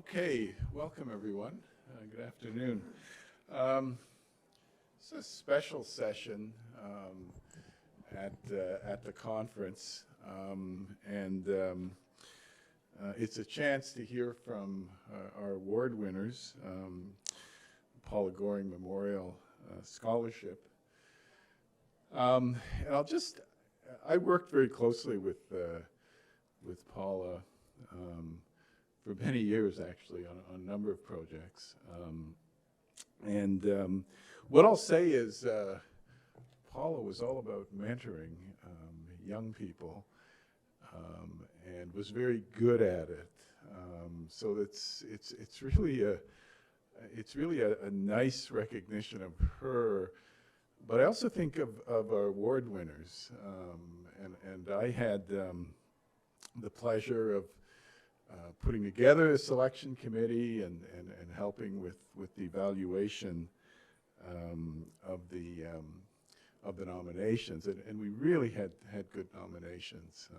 Okay, welcome everyone. Good afternoon. It's a special session at the conference, and it's a chance to hear from our award winners, Paula Goering Memorial Scholarship. And I worked very closely with Paula for many years, actually, on a number of projects. What I'll say is Paula was all about mentoring young people and was very good at it. So it's really a nice recognition of her. But I also think of our award winners, and I had the pleasure of putting together a selection committee and helping with the evaluation of the nominations, and we really had good nominations,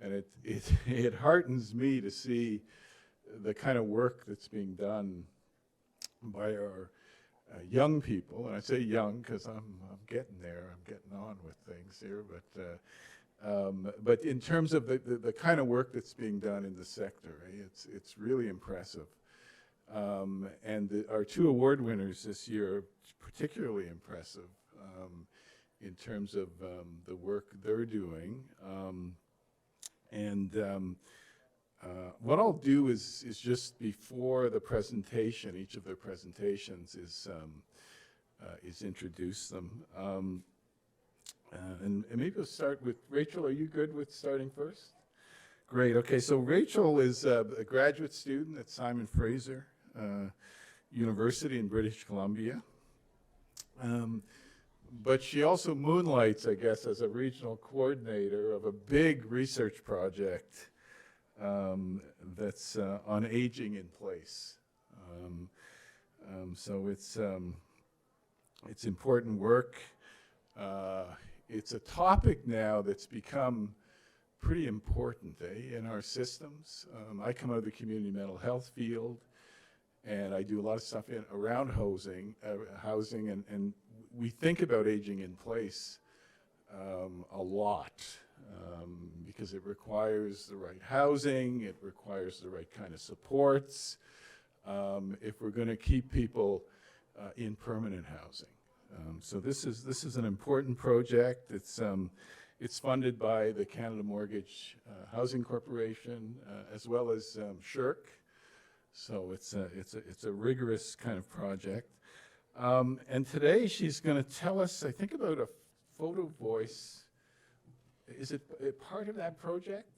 and it heartens me to see the kind of work that's being done by our young people, and I say young because I'm getting there, I'm getting on with things here, but in terms of the kind of work that's being done in the sector, it's really impressive. Our two award winners this year are particularly impressive in terms of the work they're doing. What I'll do is just before the presentation, each of their presentations is introduce them. And maybe we'll start with Rachel. Are you good with starting first? Great. Okay, so Rachel is a graduate student at Simon Fraser University in British Columbia. But she also moonlights, I guess, as a regional coordinator of a big research project that's on aging in place. So it's important work. It's a topic now that's become pretty important in our systems. I come out of the community mental health field, and I do a lot of stuff around housing, and we think about aging in place a lot because it requires the right housing, it requires the right kind of supports if we're going to keep people in permanent housing. So this is an important project. It's funded by the Canada Mortgage Housing Corporation as well as SHRC. So it's a rigorous kind of project. And today she's going to tell us, I think, about a photo voice. Is it part of that project?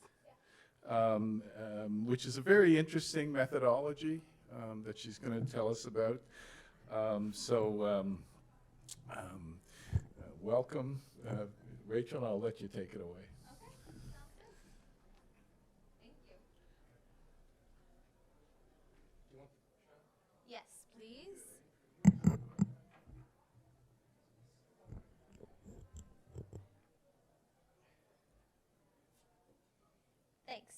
Which is a very interesting methodology that she's going to tell us about. Welcome, Rachel. I'll let you take it away. Okay, sounds good. Thank you. Yes, please. Thanks.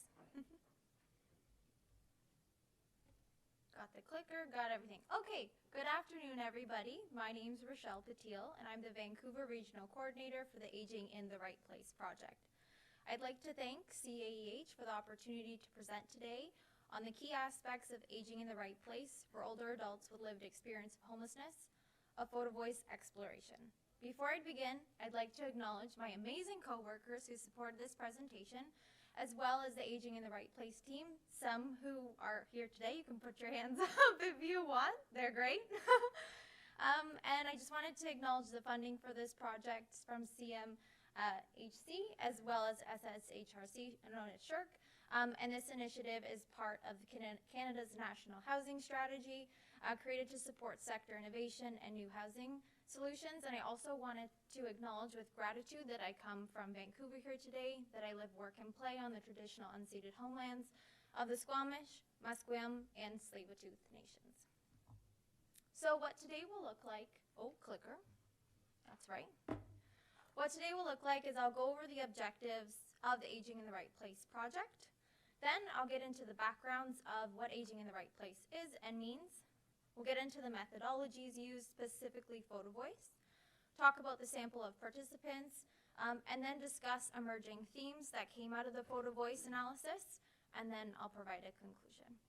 Got the clicker, got everything. Okay, good afternoon, everybody. My name's Rochelle Patil, and I'm the Vancouver Regional Coordinator for the Aging in the Right Place project. I'd like to thank CAEH for the opportunity to present today on the key aspects of aging in the right place for older adults with lived experience of homelessness, a photo voice exploration. Before I begin, I'd like to acknowledge my amazing coworkers who supported this presentation, as well as the Aging in the Right Place team. Some who are here today, you can put your hands up if you want. They're great. And I just wanted to acknowledge the funding for this project from CMHC as well as SSHRC, known as SHRC. And this initiative is part of Canada's National Housing Strategy, created to support sector innovation and new housing solutions. And I also wanted to acknowledge with gratitude that I come from Vancouver here today, that I live, work, and play on the traditional unceded homelands of the Squamish, Musqueam, and Tsleil-Waututh nations. So what today will look like, clicker, that's right. What today will look like is I'll go over the objectives of the Aging in the Right Place project, Then I'll get into the backgrounds of what aging in the right place is and means. We'll get into the methodologies used, specifically photo voice, talk about the sample of participants, and then discuss emerging themes that came out of the photo voice analysis, and then I'll provide a conclusion.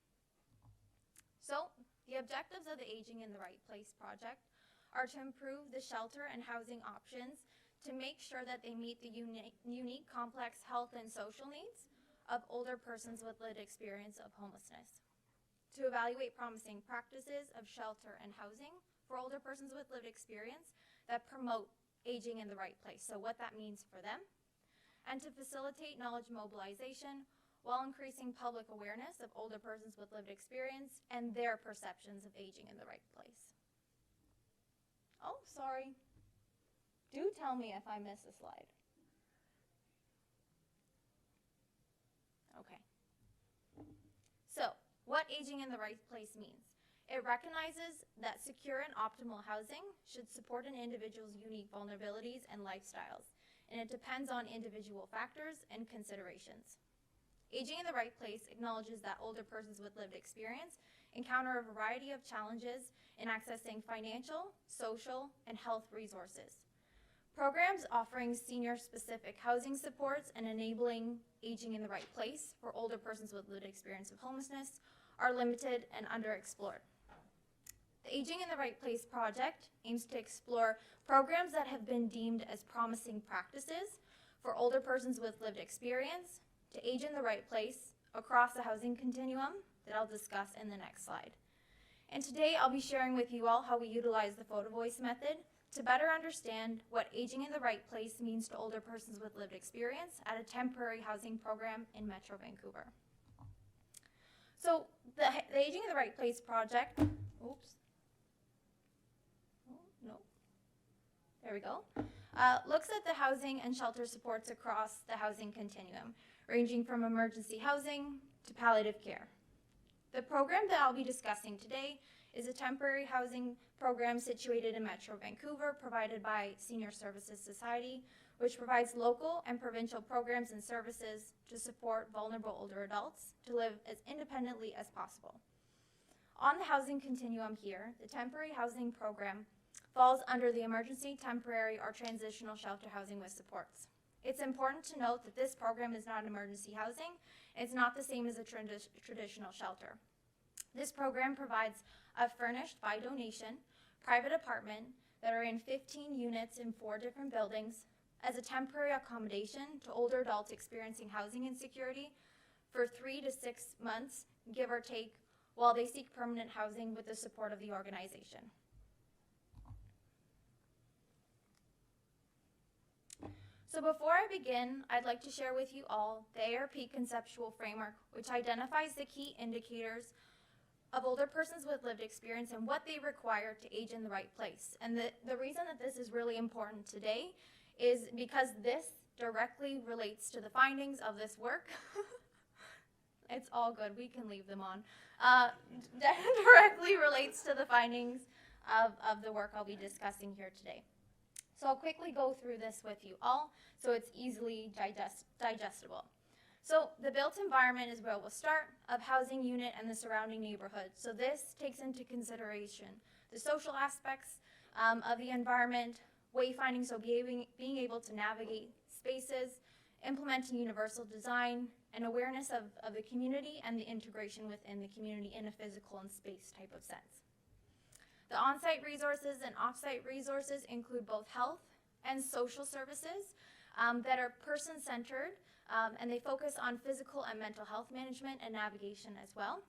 So, the objectives of the Aging in the Right Place project are to improve the shelter and housing options to make sure that they meet the unique, complex health and social needs of older persons with lived experience of homelessness, to evaluate promising practices of shelter and housing for older persons with lived experience that promote aging in the right place, so what that means for them, and to facilitate knowledge mobilization while increasing public awareness of older persons with lived experience and their perceptions of aging in the right place. Oh, sorry. Do tell me if I miss a slide. Okay. So, what aging in the right place means. It recognizes that secure and optimal housing should support an individual's unique vulnerabilities and lifestyles, and it depends on individual factors and considerations. Aging in the Right Place acknowledges that older persons with lived experience encounter a variety of challenges in accessing financial, social, and health resources. Programs offering senior-specific housing supports and enabling aging in the right place for older persons with lived experience of homelessness are limited and underexplored. The Aging in the Right Place project aims to explore programs that have been deemed as promising practices for older persons with lived experience to age in the right place across the housing continuum that I'll discuss in the next slide. And today I'll be sharing with you all how we utilize the photo voice method to better understand what aging in the right place means to older persons with lived experience at a temporary housing program in Metro Vancouver. So the Aging in the Right Place project, oops, oh, no, there we go, looks at the housing and shelter supports across the housing continuum, ranging from emergency housing to palliative care. The program that I'll be discussing today is a temporary housing program situated in Metro Vancouver, provided by Senior Services Society, which provides local and provincial programs and services to support vulnerable older adults to live as independently as possible. On the housing continuum here, the temporary housing program falls under the emergency, temporary, or transitional shelter housing with supports. It's important to note that this program is not emergency housing. It's not the same as a traditional shelter. This program provides a furnished by donation private apartment that are in 15 units in 4 different buildings as a temporary accommodation to older adults experiencing housing insecurity for 3 to 6 months, give or take, while they seek permanent housing with the support of the organization. So before I begin, I'd like to share with you all the ARP conceptual framework, which identifies the key indicators of older persons with lived experience and what they require to age in the right place. And the reason that this is really important today is because this directly relates to the findings of this work. It's all good, we can leave them on. Directly relates to the findings of the work I'll be discussing here today. So I'll quickly go through this with you all so it's easily digestible. So the built environment is where we'll start, of housing unit and the surrounding neighborhood. So this takes into consideration the social aspects of the environment, wayfinding, so being able to navigate spaces, implementing universal design, and awareness of the community and the integration within the community in a physical and space type of sense. The on-site resources and off-site resources include both health and social services that are person-centered, and they focus on physical and mental health management and navigation as well.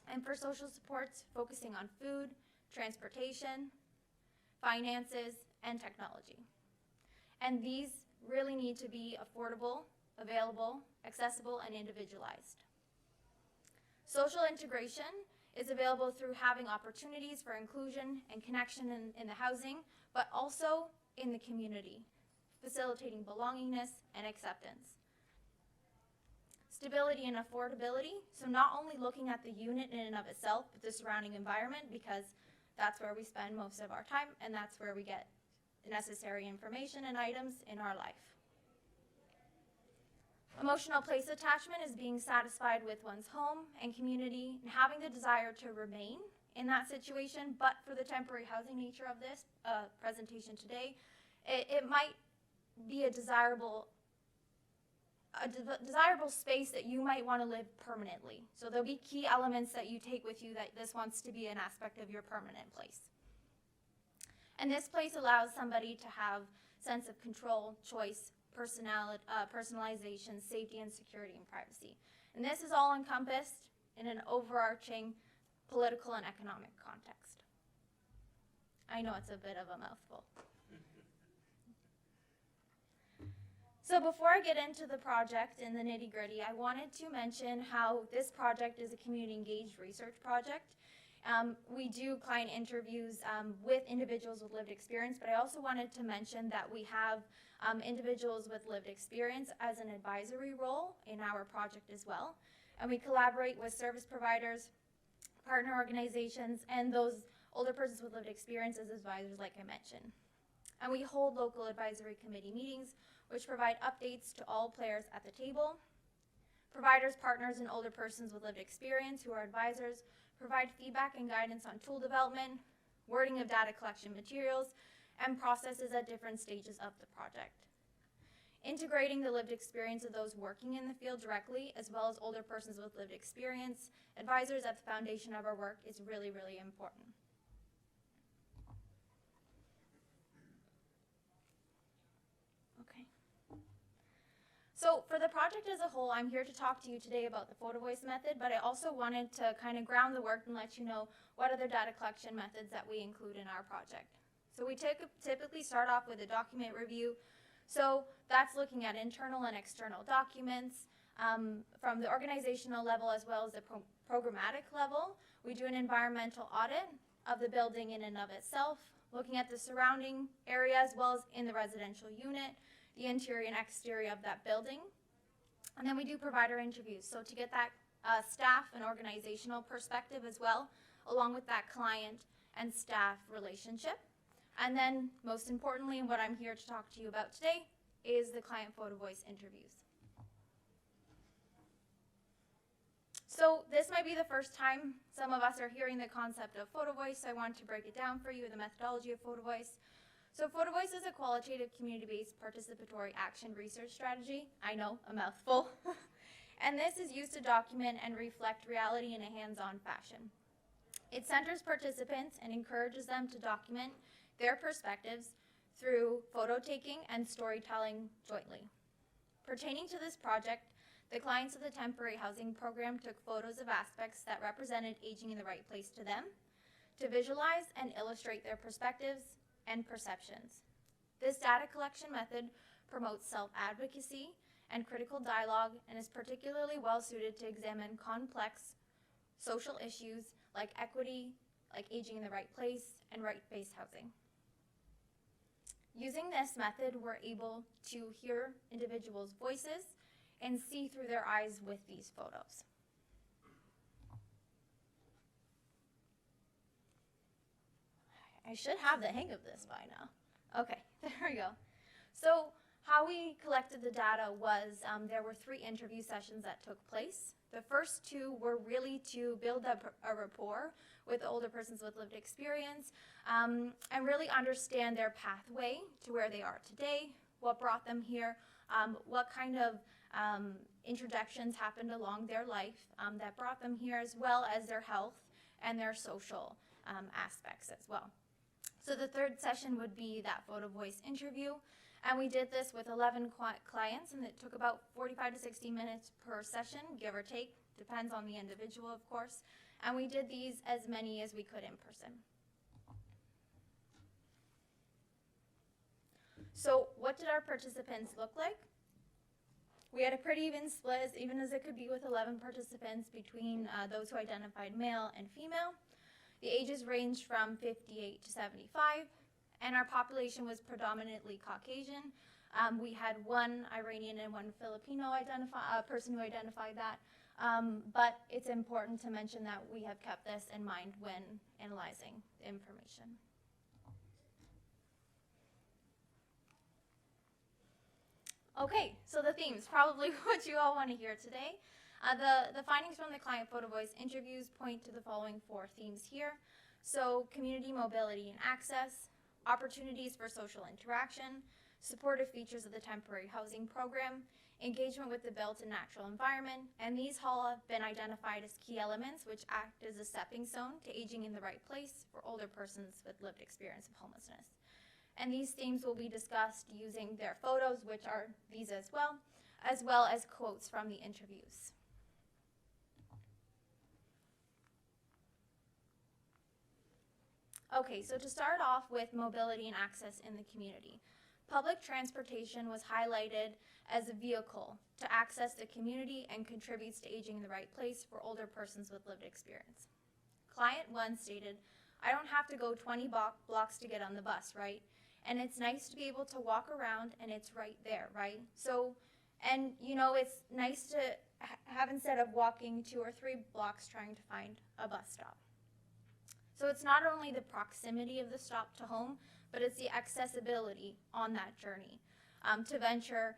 And for social supports, focusing on food, transportation, finances, and technology. And these really need to be affordable, available, accessible, and individualized. Social integration is available through having opportunities for inclusion and connection in the housing, but also in the community, facilitating belongingness and acceptance. Stability and affordability, so not only looking at the unit in and of itself, but the surrounding environment, because that's where we spend most of our time, and that's where we get necessary information and items in our life. Emotional place attachment is being satisfied with one's home and community and having the desire to remain in that situation, but for the temporary housing nature of this presentation today, it might be a desirable space that you might want to live permanently. So there'll be key elements that you take with you that this wants to be an aspect of your permanent place. And this place allows somebody to have sense of control, choice, personalization, safety and security and privacy. And this is all encompassed in an overarching political and economic context. I know it's a bit of a mouthful. So before I get into the project and the nitty-gritty, I wanted to mention how this project is a community-engaged research project. We do client interviews with individuals with lived experience, but I also wanted to mention that we have individuals with lived experience as an advisory role in our project as well. And we collaborate with service providers, partner organizations, and those older persons with lived experience as advisors, like I mentioned. And we hold local advisory committee meetings, which provide updates to all players at the table. Providers, partners, and older persons with lived experience who are advisors provide feedback and guidance on tool development, wording of data collection materials, and processes at different stages of the project. Integrating the lived experience of those working in the field directly, as well as older persons with lived experience, advisors at the foundation of our work is really, really important. So for the project as a whole, I'm here to talk to you today about the photo voice method, but I also wanted to kind of ground the work and let you know what other data collection methods that we include in our project. So we typically start off with a document review. So that's looking at internal and external documents from the organizational level as well as the programmatic level. We do an environmental audit of the building in and of itself, looking at the surrounding area as well as in the residential unit, the interior and exterior of that building. And then we do provider interviews. So to get that staff and organizational perspective as well, along with that client and staff relationship. And then most importantly, and what I'm here to talk to you about today, is the client photo voice interviews. So this might be the first time some of us are hearing the concept of photo voice. So I want to break it down for you, the methodology of photo voice. So photo voice is a qualitative community-based participatory action research strategy. I know, a mouthful. And this is used to document and reflect reality in a hands-on fashion. It centers participants and encourages them to document their perspectives through photo taking and storytelling jointly. Pertaining to this project, the clients of the temporary housing program took photos of aspects that represented aging in the right place to them, to visualize and illustrate their perspectives and perceptions. This data collection method promotes self-advocacy and critical dialogue and is particularly well suited to examine complex social issues like equity, like aging in the right place, and right-based housing. Using this method, we're able to hear individuals' voices and see through their eyes with these photos. I should have the hang of this by now. Okay, there we go. So how we collected the data was there were 3 interview sessions that took place. The first 2 were really to build up a rapport with older persons with lived experience and really understand their pathway to where they are today, what brought them here, what kind of introductions happened along their life that brought them here, as well as their health and their social aspects as well. So the 3rd session would be that photo voice interview, and we did this with 11 clients, and it took about 45 to 60 minutes per session, give or take, depends on the individual, of course, and we did these as many as we could in person. So what did our participants look like? We had a pretty even split, as even as it could be with 11 participants, between those who identified male and female. The ages ranged from 58 to 75, and our population was predominantly Caucasian. We had 1 Iranian and 1 Filipino person who identified that, but it's important to mention that we have kept this in mind when analyzing the information. Okay, so the themes, probably what you all want to hear today. The findings from the client photo voice interviews point to the following 4 themes here. So community mobility and access, opportunities for social interaction, supportive features of the temporary housing program, engagement with the built and natural environment, and these all have been identified as key elements which act as a stepping stone to aging in the right place for older persons with lived experience of homelessness. And these themes will be discussed using their photos, which are these as well as quotes from the interviews. Okay, so to start off with mobility and access in the community. Public transportation was highlighted as a vehicle to access the community and contributes to aging in the right place for older persons with lived experience. Client 1 stated, "I don't have to go 20 blocks to get on the bus, right? And it's nice to be able to walk around and it's right there, right? So, and you know, it's nice to have instead of walking 2 or 3 blocks trying to find a bus stop." So it's not only the proximity of the stop to home, but it's the accessibility on that journey to venture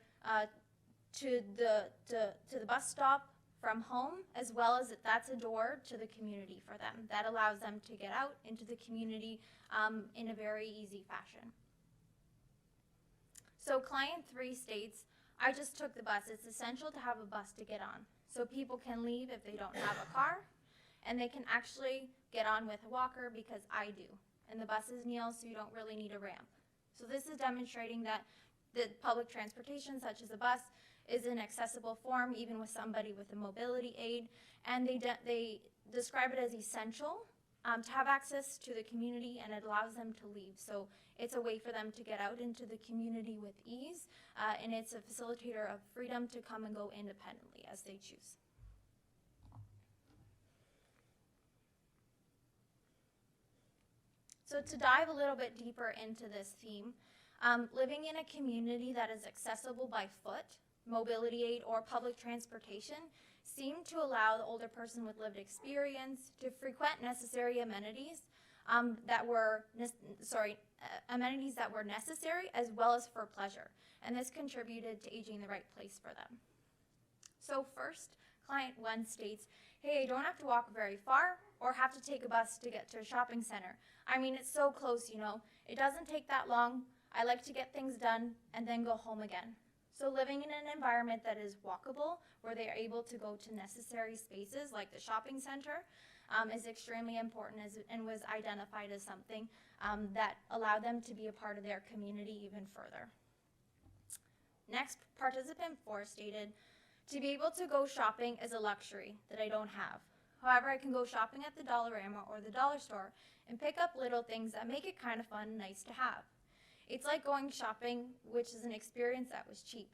to the bus stop from home, as well as that's a door to the community for them. That allows them to get out into the community in a very easy fashion. So client 3 states, "I just took the bus. It's essential to have a bus to get on, so people can leave if they don't have a car, and they can actually get on with a walker because I do. And the buses kneel, so you don't really need a ramp." So this is demonstrating that the public transportation, such as a bus, is an accessible form, even with somebody with a mobility aid, and they describe it as essential to have access to the community, and it allows them to leave. So it's a way for them to get out into the community with ease, and it's a facilitator of freedom to come and go independently as they choose. So to dive a little bit deeper into this theme, living in a community that is accessible by foot, mobility aid, or public transportation seemed to allow the older person with lived experience to frequent necessary amenities amenities that were necessary as well as for pleasure. And this contributed to aging in the right place for them. So first, client 1 states, "Hey, I don't have to walk very far or have to take a bus to get to a shopping center. I mean, it's so close, you know. It doesn't take that long. I like to get things done and then go home again." So living in an environment that is walkable, where they are able to go to necessary spaces like the shopping center, is extremely important and was identified as something that allowed them to be a part of their community even further. Next, participant 4 stated, "To be able to go shopping is a luxury that I don't have. However, I can go shopping at the Dollarama or the dollar store and pick up little things that make it kind of fun and nice to have. It's like going shopping, which is an experience that was cheap.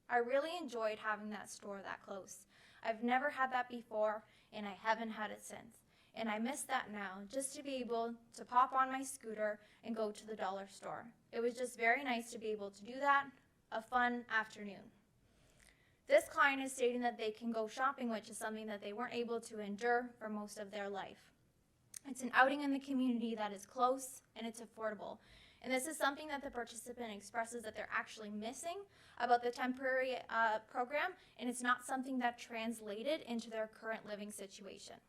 I really enjoyed having that store that close. I've never had that before, and I haven't had it since. And I miss that now, just to be able to pop on my scooter and go to the dollar store. It was just very nice to be able to do that, a fun afternoon." This client is stating that they can go shopping, which is something that they weren't able to endure for most of their life. It's an outing in the community that is close and it's affordable. And this is something that the participant expresses that they're actually missing about the temporary program, and it's not something that translated into their current living situation.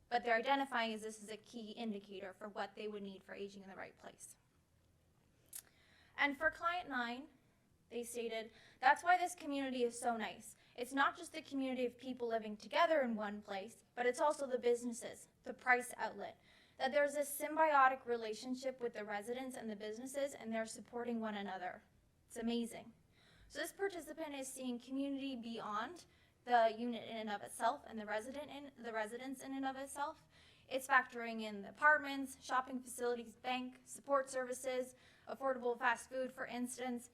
But they're identifying as this is a key indicator for what they would need for aging in the right place. And for client 9, they stated, "That's why this community is so nice. It's not just the community of people living together in one place, but it's also the businesses, the price outlet, that there's a symbiotic relationship with the residents and the businesses, and they're supporting one another. It's amazing." So this participant is seeing community beyond the unit in and of itself and the residents in and of itself. It's factoring in the apartments, shopping facilities, bank, support services, affordable fast food, for instance.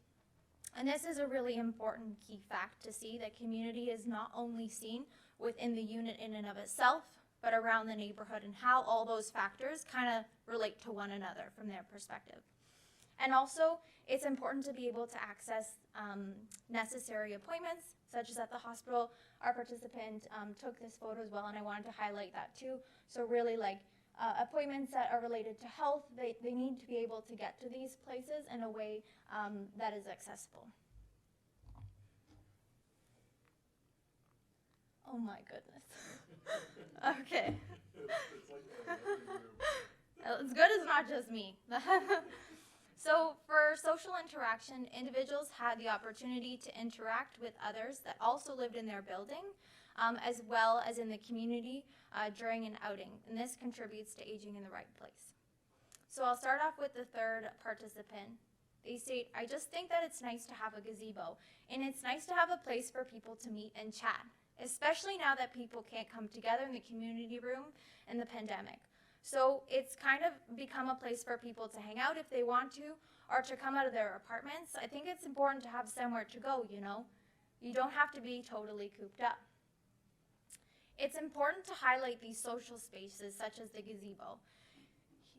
And this is a really important key fact to see that community is not only seen within the unit in and of itself, but around the neighborhood and how all those factors kind of relate to one another from their perspective. And also, it's important to be able to access necessary appointments, such as at the hospital. Our participant took this photo as well, and I wanted to highlight that too. So really like appointments that are related to health, they need to be able to get to these places in a way that is accessible. Oh my goodness. Okay. It's good it's not just me. So for social interaction, individuals had the opportunity to interact with others that also lived in their building, as well as in the community during an outing. And this contributes to aging in the right place. So I'll start off with the third participant. They state, I just think that it's nice to have a gazebo, and it's nice to have a place for people to meet and chat, especially now that people can't come together in the community room in the pandemic. So it's kind of become a place for people to hang out if they want to, or to come out of their apartments. I think it's important to have somewhere to go, you know. You don't have to be totally cooped up. It's important to highlight these social spaces, such as the gazebo.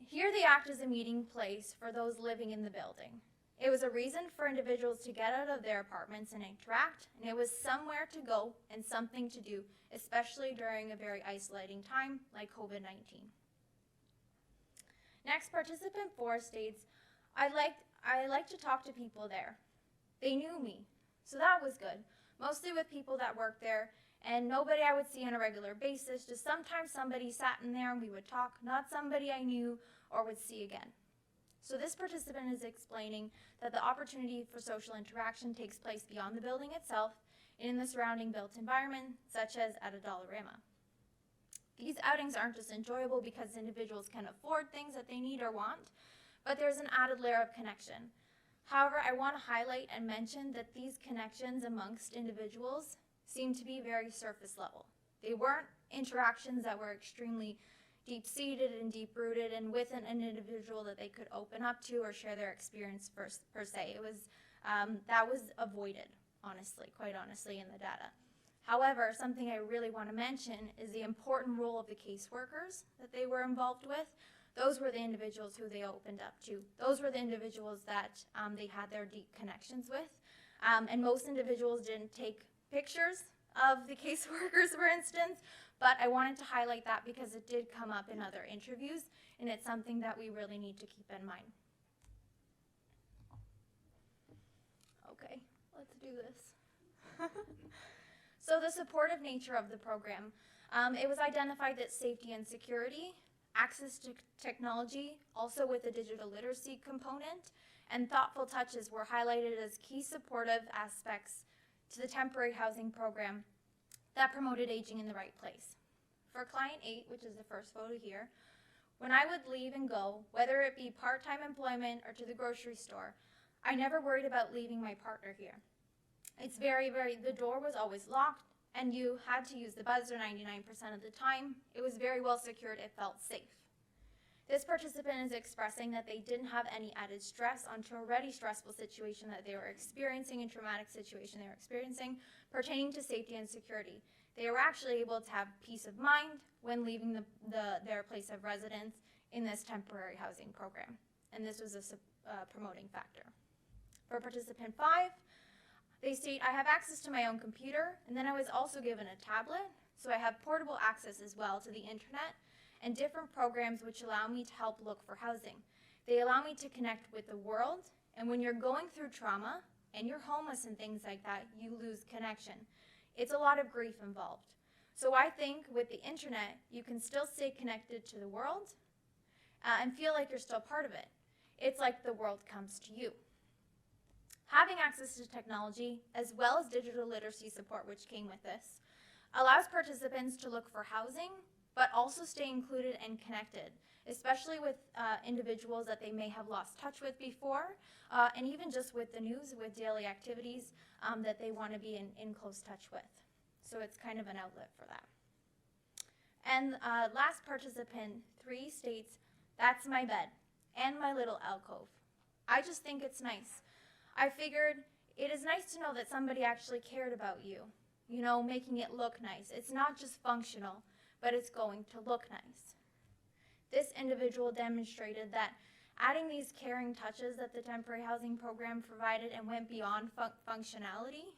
Here they act as a meeting place for those living in the building. It was a reason for individuals to get out of their apartments and interact, and it was somewhere to go and something to do, especially during a very isolating time like COVID-19. Next, participant 4 states, I like to talk to people there. They knew me, so that was good, mostly with people that worked there, and nobody I would see on a regular basis, just sometimes somebody sat in there and we would talk, not somebody I knew or would see again. So this participant is explaining that the opportunity for social interaction takes place beyond the building itself and in the surrounding built environment, such as at a Dollarama. These outings aren't just enjoyable because individuals can afford things that they need or want, but there's an added layer of connection. However, I want to highlight and mention that these connections amongst individuals seem to be very surface level. They weren't interactions that were extremely deep-seated and deep-rooted and with an individual that they could open up to or share their experience per se. It was, that was avoided, honestly, quite honestly, in the data. However, something I really want to mention is the important role of the caseworkers that they were involved with. Those were the individuals who they opened up to. Those were the individuals that they had their deep connections with. And most individuals didn't take pictures of the caseworkers, for instance, but I wanted to highlight that because it did come up in other interviews, and it's something that we really need to keep in mind. Okay, let's do this. So the supportive nature of the program. It was identified that safety and security, access to technology, also with a digital literacy component, and thoughtful touches were highlighted as key supportive aspects to the temporary housing program that promoted aging in the right place. For client 8, which is the first photo here, when I would leave and go, whether it be part-time employment or to the grocery store, I never worried about leaving my partner here. It's the door was always locked and you had to use the buzzer 99% of the time. It was very well secured, it felt safe. This participant is expressing that they didn't have any added stress onto a already stressful situation that they were experiencing and traumatic situation they were experiencing pertaining to safety and security. They were actually able to have peace of mind when leaving their place of residence in this temporary housing program. And this was a promoting factor. For participant 5, they state, I have access to my own computer, and then I was also given a tablet, so I have portable access as well to the internet and different programs which allow me to help look for housing. They allow me to connect with the world, and when you're going through trauma and you're homeless and things like that, you lose connection. It's a lot of grief involved. So I think with the internet, you can still stay connected to the world and feel like you're still part of it. It's like the world comes to you. Having access to technology, as well as digital literacy support, which came with this, allows participants to look for housing, but also stay included and connected, especially with individuals that they may have lost touch with before, and even just with the news, with daily activities that they want to be in close touch with. So it's kind of an outlet for that. And last participant 3 states, that's my bed and my little alcove. I just think it's nice. I figured it is nice to know that somebody actually cared about you, you know, making it look nice. It's not just functional, but it's going to look nice. This individual demonstrated that adding these caring touches that the temporary housing program provided and went beyond functionality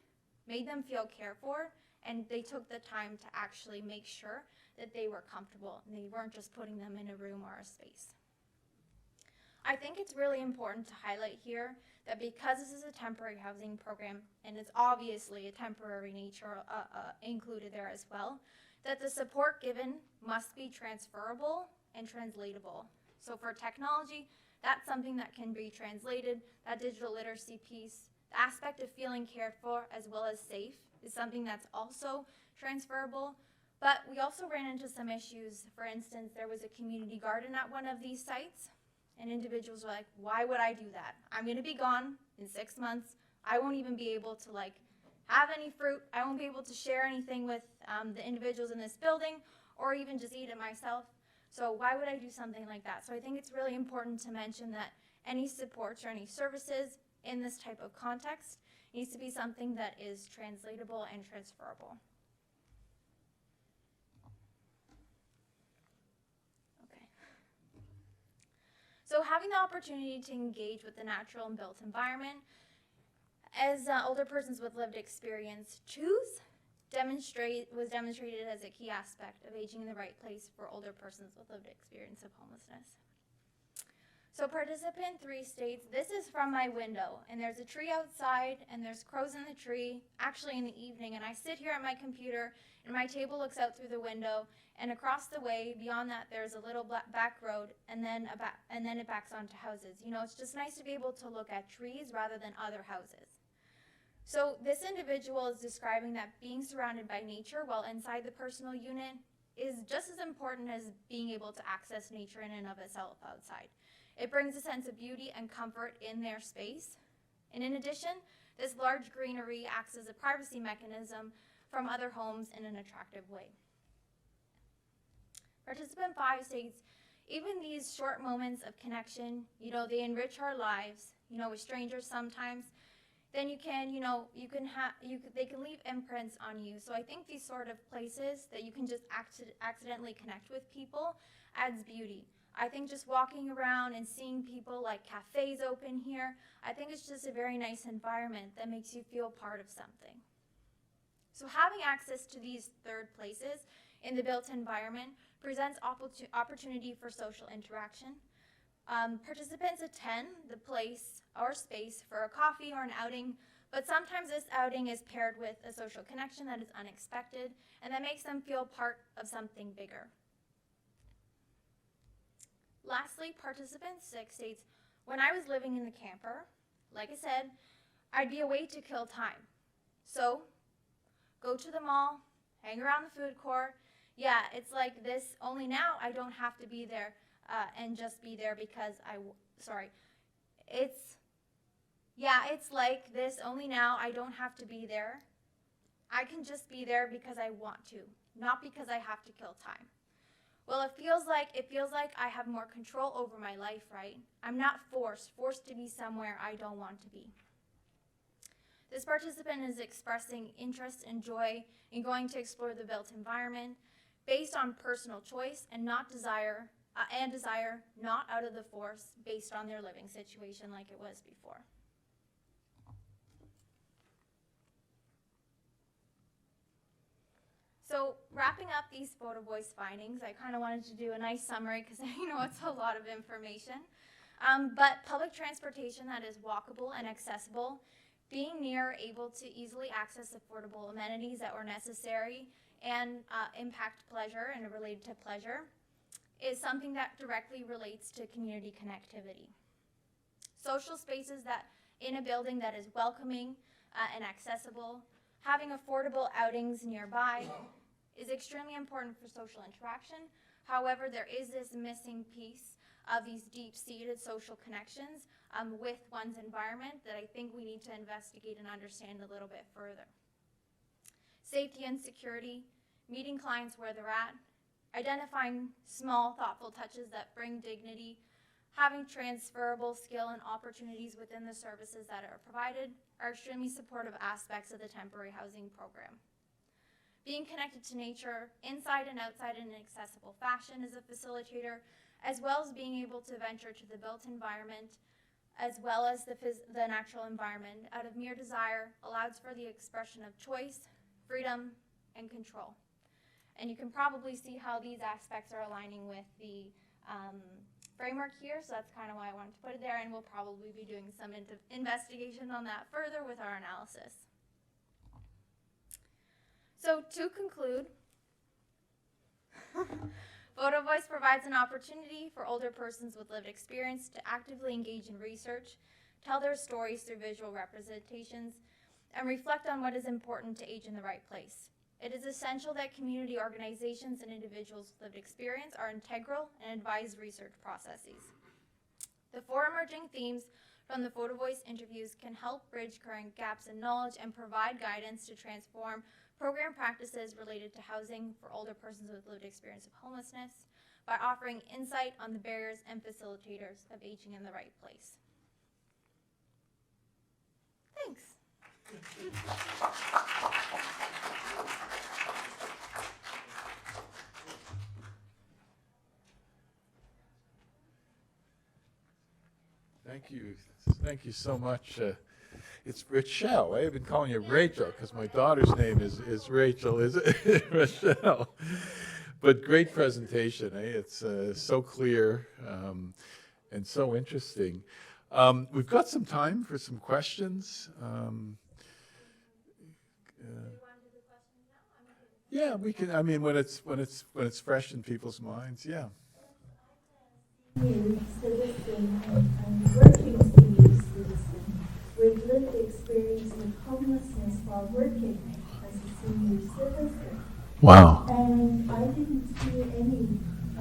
made them feel cared for, and they took the time to actually make sure that they were comfortable and they weren't just putting them in a room or a space. I think it's really important to highlight here that because this is a temporary housing program, and it's obviously a temporary nature included there as well, that the support given must be transferable and translatable. So for technology, that's something that can be translated. That digital literacy piece, the aspect of feeling cared for as well as safe is something that's also transferable. But we also ran into some issues. For instance, there was a community garden at one of these sites, and individuals were like, why would I do that? I'm gonna be gone in 6 months. I won't even be able to have any fruit. I won't be able to share anything with the individuals in this building or even just eat it myself. So why would I do something like that? So I think it's really important to mention that any supports or any services in this type of context needs to be something that is translatable and transferable. Okay. So having the opportunity to engage with the natural and built environment, as older persons with lived experience choose, was demonstrated as a key aspect of aging in the right place for older persons with lived experience of homelessness. So participant 3 states, this is from my window, and there's a tree outside, and there's crows in the tree, actually in the evening, and I sit here at my computer, and my table looks out through the window, and across the way, beyond that, there's a little back road, and then it backs onto houses. You know, it's just nice to be able to look at trees rather than other houses. So this individual is describing that being surrounded by nature while inside the personal unit is just as important as being able to access nature in and of itself outside. It brings a sense of beauty and comfort in their space. And in addition, this large greenery acts as a privacy mechanism from other homes in an attractive way. Participant 5 states, even these short moments of connection, you know, they enrich our lives, you know, with strangers sometimes. Then they can leave imprints on you. So I think these sort of places that you can just accidentally connect with people adds beauty. I think just walking around and seeing people like cafes open here, I think it's just a very nice environment that makes you feel part of something. So having access to these third places in the built environment presents opportunity for social interaction. Participants attend the place or space for a coffee or an outing, but sometimes this outing is paired with a social connection that is unexpected and that makes them feel part of something bigger. Lastly, participant 6 states, when I was living in the camper, like I said, I'd be away to kill time. So, go to the mall, hang around the food court. Yeah, it's like this, only now I don't have to be there and just be there because it's like this, only now I don't have to be there. I can just be there because I want to, not because I have to kill time. Well, it feels like I have more control over my life, right? I'm not forced to be somewhere I don't want to be. This participant is expressing interest and joy in going to explore the built environment based on personal choice and desire, not out of the force based on their living situation like it was before. So wrapping up these photo voice findings, I kind of wanted to do a nice summary because I know it's a lot of information. But public transportation that is walkable and accessible, being near, able to easily access affordable amenities that were necessary and impact pleasure and related to pleasure is something that directly relates to community connectivity. Social spaces that in a building that is welcoming and accessible, having affordable outings nearby is extremely important for social interaction. However, there is this missing piece of these deep-seated social connections with one's environment that I think we need to investigate and understand a little bit further. Safety and security, meeting clients where they're at, identifying small, thoughtful touches that bring dignity, having transferable skill and opportunities within the services that are provided are extremely supportive aspects of the temporary housing program. Being connected to nature inside and outside in an accessible fashion as a facilitator, as well as being able to venture to the built environment, as well as the natural environment out of mere desire allows for the expression of choice, freedom, and control. And you can probably see how these aspects are aligning with the framework here, so that's kind of why I wanted to put it there, and we'll probably be doing some investigation on that further with our analysis. So to conclude, Photo Voice provides an opportunity for older persons with lived experience to actively engage in research, tell their stories through visual representations, and reflect on what is important to age in the right place. It is essential that community organizations and individuals with lived experience are integral and advise research processes. The four emerging themes from the Photo Voice interviews can help bridge current gaps in knowledge and provide guidance to transform program practices related to housing for older persons with lived experience of homelessness by offering insight on the barriers and facilitators of aging in the right place. Thanks. Thank you. Thank you so much. It's Rochelle. I've been calling you Rachel because my daughter's name is Rachel, is it? Rochelle. But great presentation. It's so clear and so interesting. We've got some time for some questions. Yeah, we can. I mean, when it's fresh in people's minds, yeah. Senior citizen and working senior citizen with lived experience of homelessness while working as a senior citizen. Wow. And I didn't see any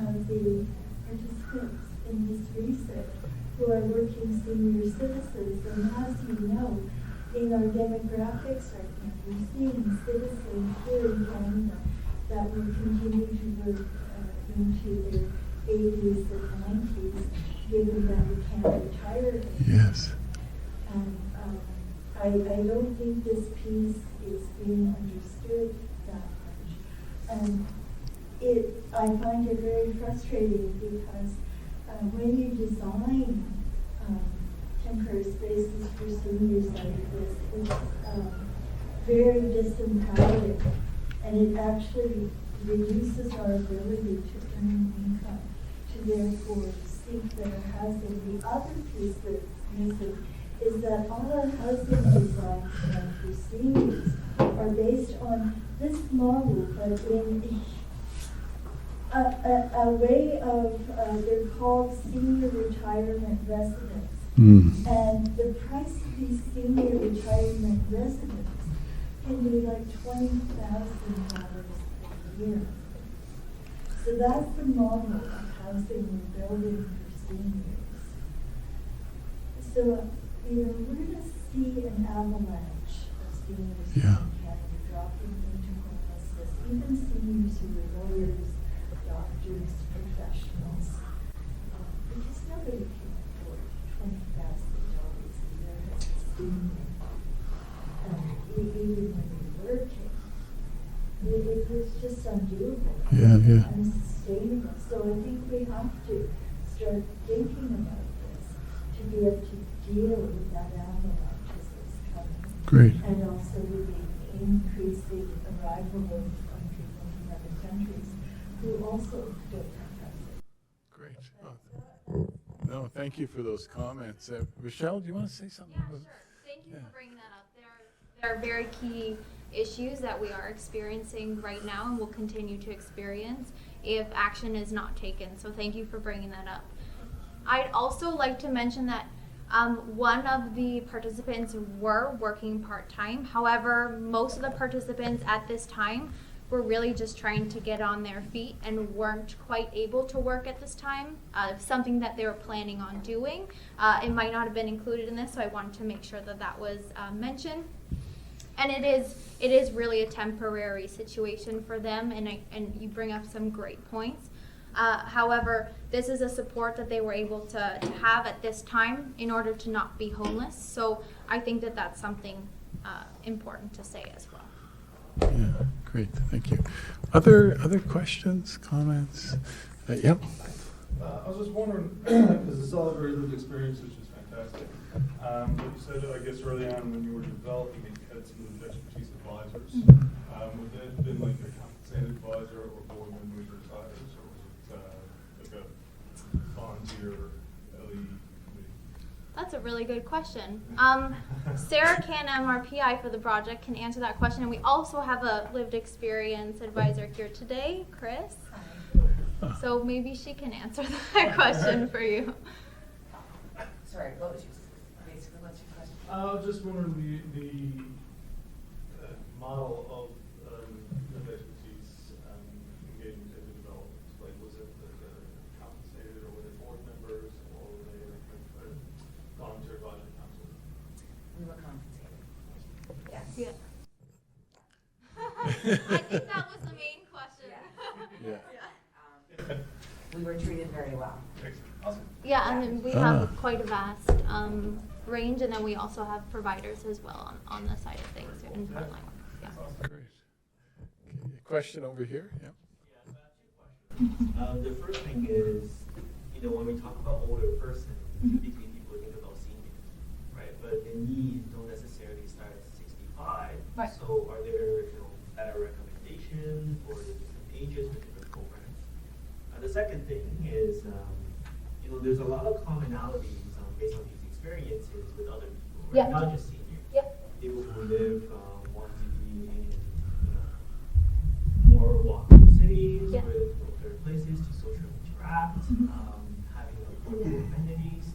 of the participants in this research who are working senior citizens. And as you know, in our demographics right now, we're seeing citizens here in Canada that will continue to work into their 80s and 90s, given that we can't retire. Yes. And I don't think this piece is being understood that much. And I find it very frustrating because when you design temporary spaces for seniors like this, it's very disempowering, and it actually reduces our ability to earn income, to therefore seek better housing. The other piece that's missing is that all our housing designs for seniors are based on this model, but in a way of, they're called senior retirement residents. And the price of these senior retirement residents can be like $20,000 a year. So that's the model of housing we're building for seniors. So, we're going to see an avalanche of seniors in Canada dropping into homelessness, even seniors who are lawyers, doctors, professionals, because nobody can afford $20,000 a year as a senior. Even when you're working, it was just undoable, unsustainable. So I think we have to start thinking about this to be able to deal with that avalanche as it's coming. Great. And also with the increasing arrival of people from other countries who also don't have housing. Great. No, thank you for those comments. Rochelle, do you want to say something? Yeah, sure. Thank you for bringing that up. There are very key issues that we are experiencing right now and will continue to experience if action is not taken. So thank you for bringing that up. I'd also like to mention that one of the participants were working part-time. However, most of the participants at this time were really just trying to get on their feet and weren't quite able to work at this time, something that they were planning on doing. It might not have been included in this, so I wanted to make sure that that was mentioned. And it is really a temporary situation for them, and you bring up some great points. However, this is a support that they were able to have at this time in order to not be homeless. So I think that that's something important to say as well. Yeah, great, thank you. Other questions, comments? Yep. I was just wondering, because it's all a very lived experience, which is fantastic. But you said, I guess, early on when you were developing it, you had some lived expertise advisors. Would that have been like a compensated advisor or board member who retires, or was it like a senior LE committee? That's a really good question. Sarah Canham, our PI for the project, can answer that question. And we also have a lived experience advisor here today, Chris. So maybe she can answer that question for you. Sorry, what was your, basically, what's your question? I was just wondering the model of lived expertise engaging in the development. Like, was it compensated, or were they board members, or were they like a volunteer advisory council? We were compensated. Yes. Yeah. I think that was the main question. Yeah. We were treated very well. Excellent. Awesome. Yeah, and then we have quite a vast range, and then we also have providers as well on the side of things in frontline work. Yeah. Great. Okay, a question over here? Yeah. Yeah, I have 2 questions. The first thing is, when we talk about older person, typically people think about seniors, right? But the needs don't necessarily start at 65. Right. So are there, better recommendations for the different ages for different programs? The second thing is, there's a lot of commonalities based on these experiences with other people, right? Yeah. Not just seniors. Yeah. People who live want to be in more walkable cities Yeah. with better places to socially interact, having affordable amenities.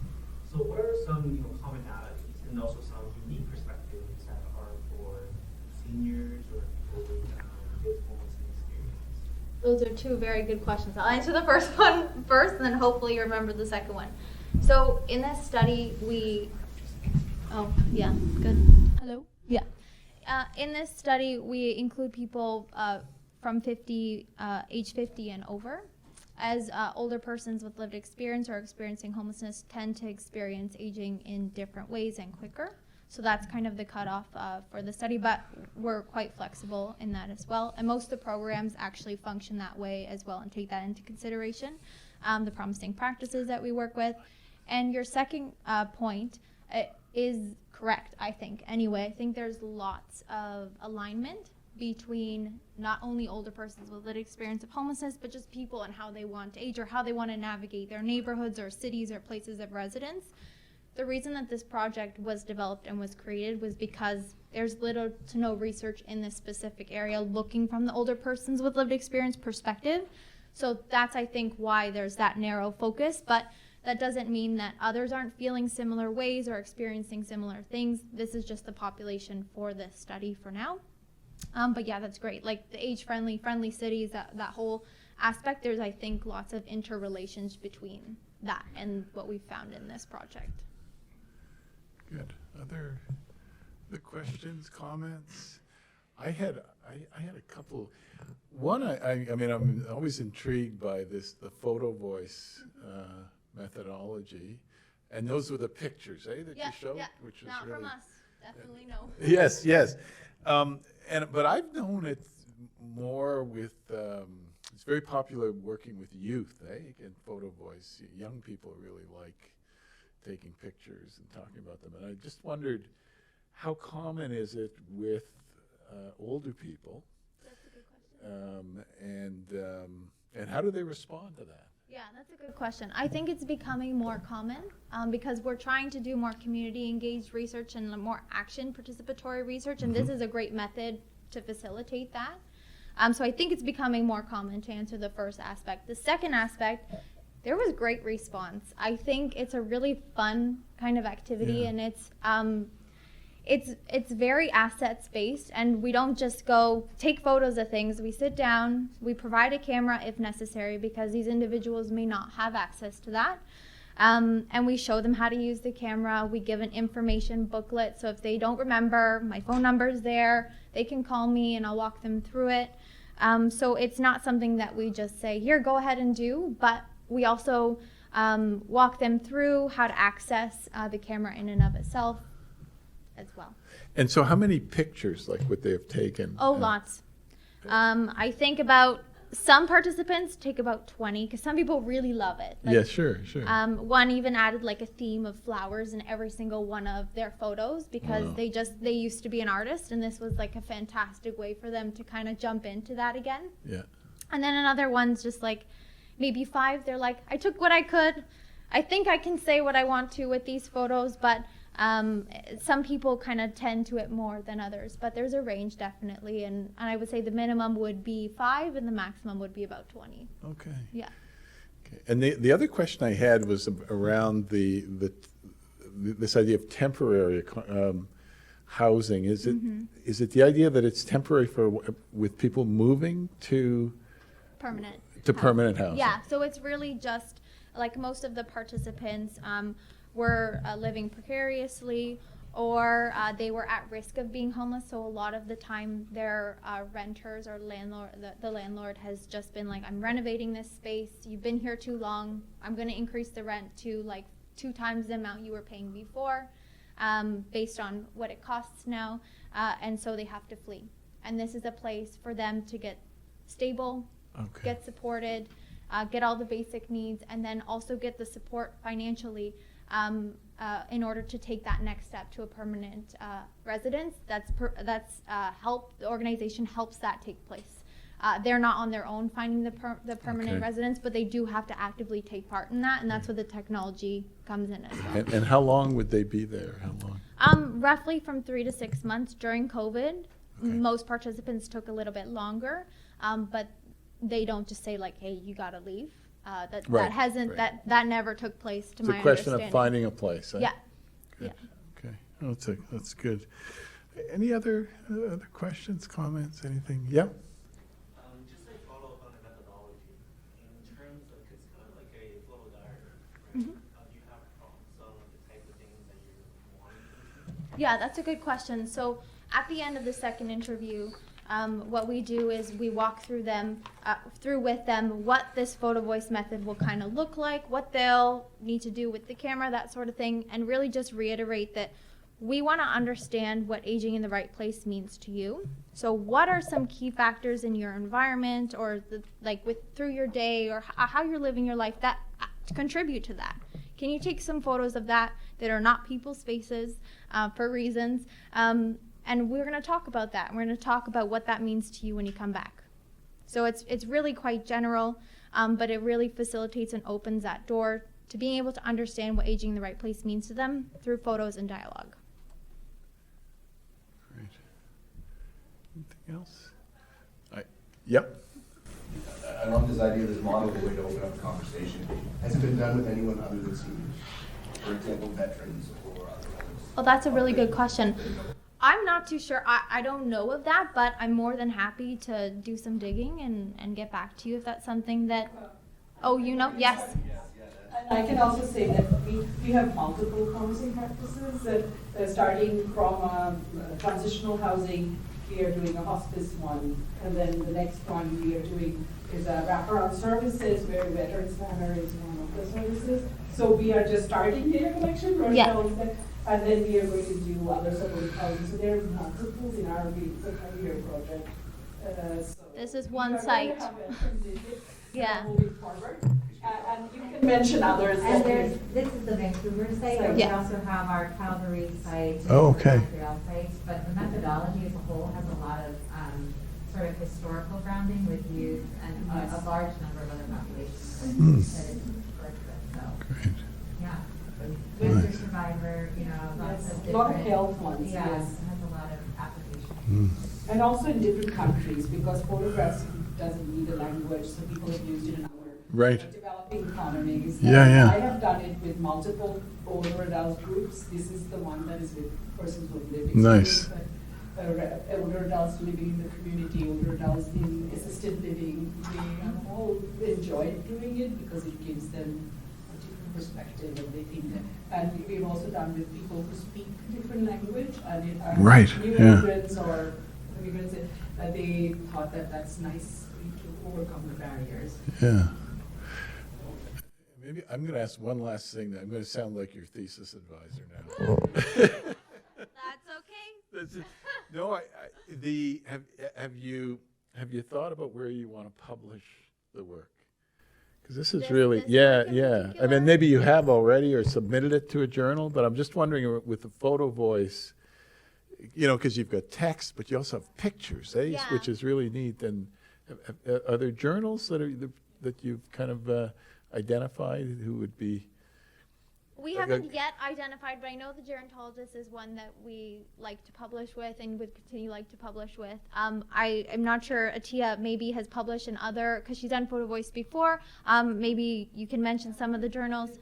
So what are some commonalities and also some unique perspectives that are for seniors or people with homelessness experience? Those are 2 very good questions. I'll answer the first one first, and then hopefully you remember the second one. So in this study, oh, yeah, good. Hello? Yeah. In this study, we include people from age 50 and over, as older persons with lived experience or experiencing homelessness tend to experience aging in different ways and quicker. So that's kind of the cutoff for the study, but we're quite flexible in that as well. And most of the programs actually function that way as well and take that into consideration, the promising practices that we work with. And your second point is correct, I think. Anyway, I think there's lots of alignment between not only older persons with lived experience of homelessness, but just people and how they want to age or how they want to navigate their neighborhoods or cities or places of residence. The reason that this project was developed and was created was because there's little to no research in this specific area looking from the older persons with lived experience perspective. So that's, I think, why there's that narrow focus, but that doesn't mean that others aren't feeling similar ways or experiencing similar things. This is just the population for this study for now. But yeah, that's great. Like the age-friendly, friendly cities, that whole aspect, there's, I think, lots of interrelations between that and what we found in this project. Good. Other questions, comments? I had a couple. One, I mean, I'm always intrigued by the photo voice methodology, and those were the pictures, that you showed, which was not really from us. Definitely no. Yes, yes. But I've known it more with. It's very popular working with youth, in photo voice. Young people really like taking pictures and talking about them. And I just wondered, how common is it with older people? That's a good question. And how do they respond to that? Yeah, that's a good question. I think it's becoming more common because we're trying to do more community-engaged research and more action participatory research, and this is a great method to facilitate that. So I think it's becoming more common, to answer the first aspect. The second aspect, there was great response. I think it's a really fun kind of activity, and it's very assets based, and we don't just go take photos of things. We sit down, we provide a camera if necessary, because these individuals may not have access to that. And we show them how to use the camera. We give an information booklet, so if they don't remember, my phone number's there, they can call me and I'll walk them through it. So it's not something that we just say, here, go ahead and do, but we also walk them through how to access the camera in and of itself as well. And so how many pictures, like what they have taken? Oh, lots. I think about some participants take about 20, because some people really love it. Like, yeah, sure. One even added like a theme of flowers in every single one of their photos, because they used to be an artist, and this was like a fantastic way for them to kind of jump into that again. Yeah. And then another one's just like maybe 5. They're like, I took what I could. I think I can say what I want to with these photos, but some people kind of tend to it more than others. But there's a range definitely, and I would say the minimum would be 5 and the maximum would be about 20. Okay. Yeah. Okay. And the other question I had was around this idea of temporary housing. Is it the idea that it's temporary with people moving to Permanent. permanent housing? Yeah, so it's really just like most of the participants were living precariously, or they were at risk of being homeless. So a lot of the time their renters or the landlord has just been like, I'm renovating this space, you've been here too long, I'm going to increase the rent to like 2 times the amount you were paying before, based on what it costs now, and so they have to flee. And this is a place for them to get stable, get supported, get all the basic needs, and then also get the support financially in order to take that next step to a permanent residence. The organization helps that take place. They're not on their own finding the permanent residence, but they do have to actively take part in that, and that's where the technology comes in as well. And how long would they be there? How long? Roughly from 3 to 6 months. During COVID, most participants took a little bit longer, but they don't just say like, hey, you gotta leave. That never took place to my understanding. It's a question of finding a place. Yeah. Good. Yeah. Okay. That's good. Any other questions, comments, anything? Yeah. Just a follow up on the methodology in terms of, it's kind of like a flow diagram, right? Do you have some of the type of things that you're wanting? Yeah, that's a good question. So at the end of the second interview, what we do is we walk through with them what this photo voice method will kind of look like, what they'll need to do with the camera, that sort of thing, and really just reiterate that we want to understand what aging in the right place means to you. So what are some key factors in your environment or through your day or how you're living your life that contribute to that? Can you take some photos of that are not people's faces for reasons? And we're going to talk about that. We're going to talk about what that means to you when you come back. So it's really quite general, but it really facilitates and opens that door to being able to understand what aging in the right place means to them through photos and dialogue. Great. Anything else? Yep. I love this idea of this model as a way to open up a conversation. Has it been done with anyone other than seniors? For example, veterans or otherwise? Well, that's a really good question. I'm not too sure. I don't know of that, but I'm more than happy to do some digging and get back to you if that's something that, yes. And I can also say that we have multiple housing practices, starting from transitional housing. We are doing a hospice one, and then the next one we are doing is a wraparound services where Veterans Manor is one of the services. So we are just starting data collection, and then we are going to do other supportive housing. So there are multiples in our it's a 5-year project. So this is one site. Yeah. Moving forward. And you can mention others. And this is the Vancouver site, but we also have our Calgary site, Montreal sites. But the methodology as a whole has a lot of sort of historical grounding with youth and a large number of other populations that it works with. So, yeah. Cancer survivor, lots of different. A lot of health ones. Yeah, Yes. it has a lot of applications. And also in different countries, because photographs doesn't need a language, so people have used it in our developing economies. Yeah. I have done it with multiple older adult groups. This is the one that is with persons with lived experience. Nice. But older adults living in the community, older adults in assisted living, they all enjoy doing it because it gives them a different perspective and they think that. And we've also done with people who speak a different language and it are new immigrants or immigrants, they thought that that's nice to overcome the barriers. Yeah. Maybe I'm going to ask one last thing. I'm going to sound like your thesis advisor now. That's okay. No, have you thought about where you want to publish the work? Because this is This really, work yeah. in I particular? mean, maybe you have already or submitted it to a journal, but I'm just wondering with the photo voice, because you've got text, but you also have pictures, Yeah. which is really neat. And are there journals that you've kind of identified who would be We haven't yet identified, but I know the gerontologist is one that we like to publish with and would continue like to publish with. I am not sure Atia maybe has published in other, because she's done Photo Voice before. Maybe you can mention some of the journals. Social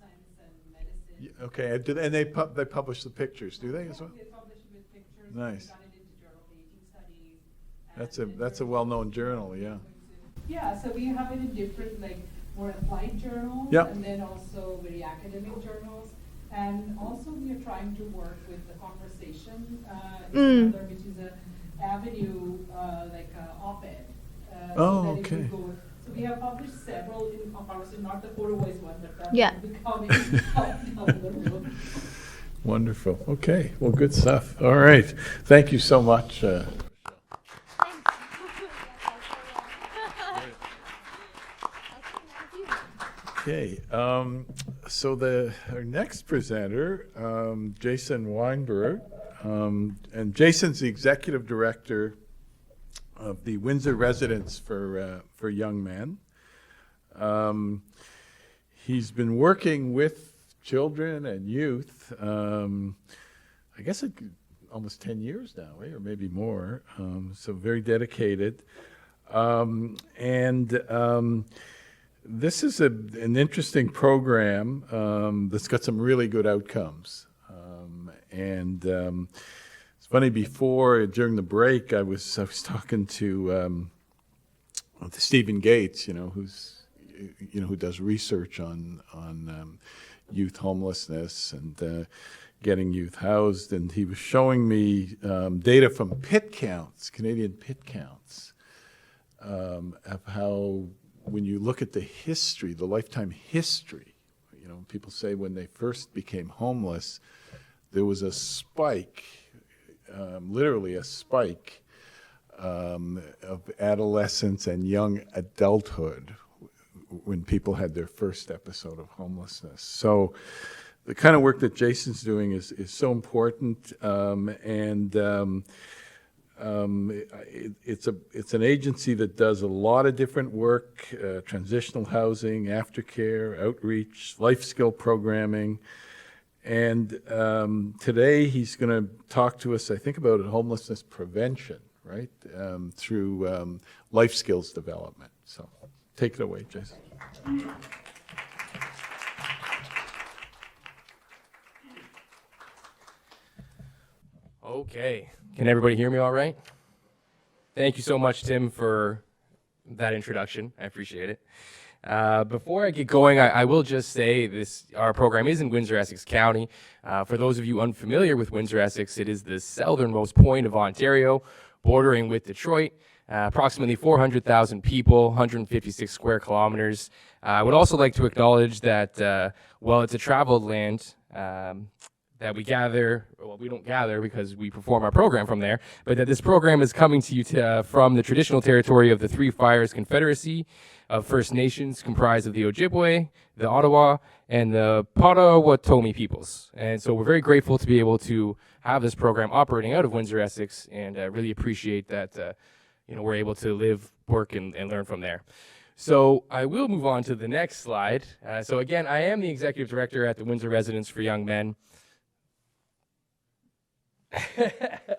science and medicine. Okay, and they publish the pictures, do they as well? We publish it with pictures. Nice. We've done it into Journal of Aging Studies. That's a well-known journal, yeah. Yeah, so we have it in different, like, more applied journals. Yeah. And then also very academic journals. And also we are trying to work with the conversation, another, which is an avenue, like op-ed. Oh, so that okay. So we have published several in conversation, not the Photo Voice one, but that Yeah. will be coming down the road. Wonderful. Okay, well, good stuff. All right. Thank you so much. Okay, so our next presenter, Jason Weinberg, and Jason's the executive director of the Windsor Residence for Young Men. He's been working with children and youth, I guess almost 10 years now, or maybe more, so very dedicated. This is an interesting program that's got some really good outcomes. It's funny, during the break, I was talking to Stephen Gates, who does research on youth homelessness and getting youth housed, and he was showing me data from pit counts, Canadian pit counts, of how when you look at the history, the lifetime history, people say when they first became homeless, there was a spike, literally a spike of adolescence and young adulthood when people had their first episode of homelessness. So the kind of work that Jason's doing is so important, it's an agency that does a lot of different work, transitional housing, aftercare, outreach, life skill programming. And today he's going to talk to us, I think, about homelessness prevention, right, through life skills development. So take it away, Jason. Okay. Can everybody hear me all right? Thank you so much, Tim, for that introduction. I appreciate it. Before I get going, I will just say our program is in Windsor-Essex County. For those of you unfamiliar with Windsor-Essex, it is the southernmost point of Ontario, bordering with Detroit. Approximately 400,000 people, 156 square kilometers. I would also like to acknowledge that while it's a traveled land, that we gather, well, we don't gather because we perform our program from there, but that this program is coming to you from the traditional territory of the Three Fires Confederacy of First Nations, comprised of the Ojibwe, the Ottawa, and the Potawatomi peoples. And so we're very grateful to be able to have this program operating out of Windsor-Essex, and really appreciate that we're able to live, work, and learn from there. So I will move on to the next slide. So again, I am the executive director at the Windsor Residence for Young Men.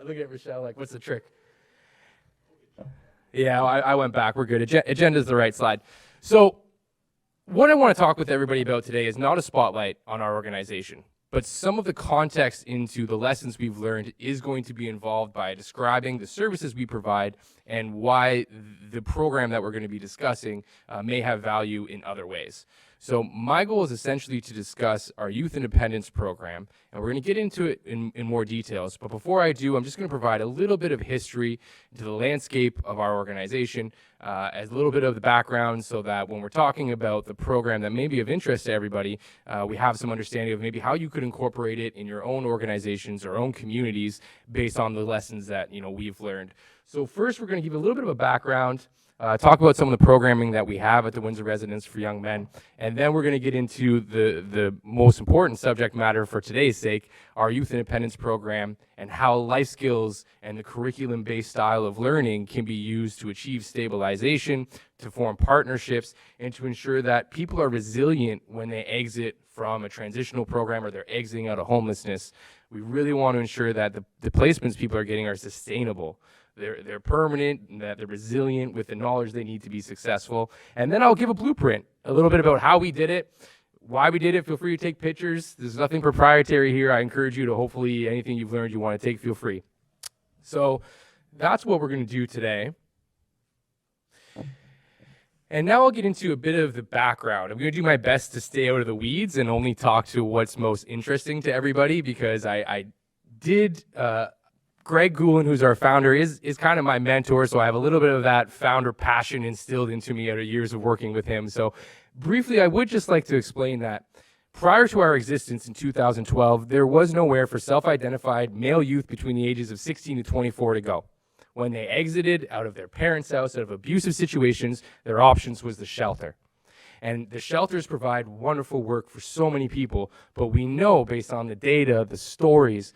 Look at Rochelle like, what's the trick? Yeah, I went back. We're good. Agenda's the right slide. So what I want to talk with everybody about today is not a spotlight on our organization, but some of the context into the lessons we've learned is going to be involved by describing the services we provide and why the program that we're going to be discussing may have value in other ways. So my goal is essentially to discuss our Youth Independence Program, and we're going to get into it in more details. But before I do, I'm just going to provide a little bit of history into the landscape of our organization, as a little bit of the background, so that when we're talking about the program that may be of interest to everybody, we have some understanding of maybe how you could incorporate it in your own organizations or own communities based on the lessons that we've learned. So first, we're going to give a little bit of a background talk about some of the programming that we have at the Windsor Residence for Young Men, and then we're going to get into the most important subject matter for today's sake, our Youth Independence Program, and how life skills and the curriculum-based style of learning can be used to achieve stabilization, to form partnerships, and to ensure that people are resilient when they exit from a transitional program or they're exiting out of homelessness. We really want to ensure that the placements people are getting are sustainable. They're permanent, and that they're resilient with the knowledge they need to be successful. And then I'll give a blueprint, a little bit about how we did it, why we did it. Feel free to take pictures. There's nothing proprietary here. I encourage you to hopefully anything you've learned you want to take, feel free. So that's what we're going to do today. And now I'll get into a bit of the background. I'm going to do my best to stay out of the weeds and only talk to what's most interesting to everybody, because I did Greg Goering, who's our founder, is kind of my mentor, so I have a little bit of that founder passion instilled into me out of years of working with him. So briefly, I would just like to explain that prior to our existence in 2012, there was nowhere for self-identified male youth between the ages of 16 to 24 to go. When they exited out of their parents' house, out of abusive situations, their options was the shelter. And the shelters provide wonderful work for so many people, but we know based on the data, the stories,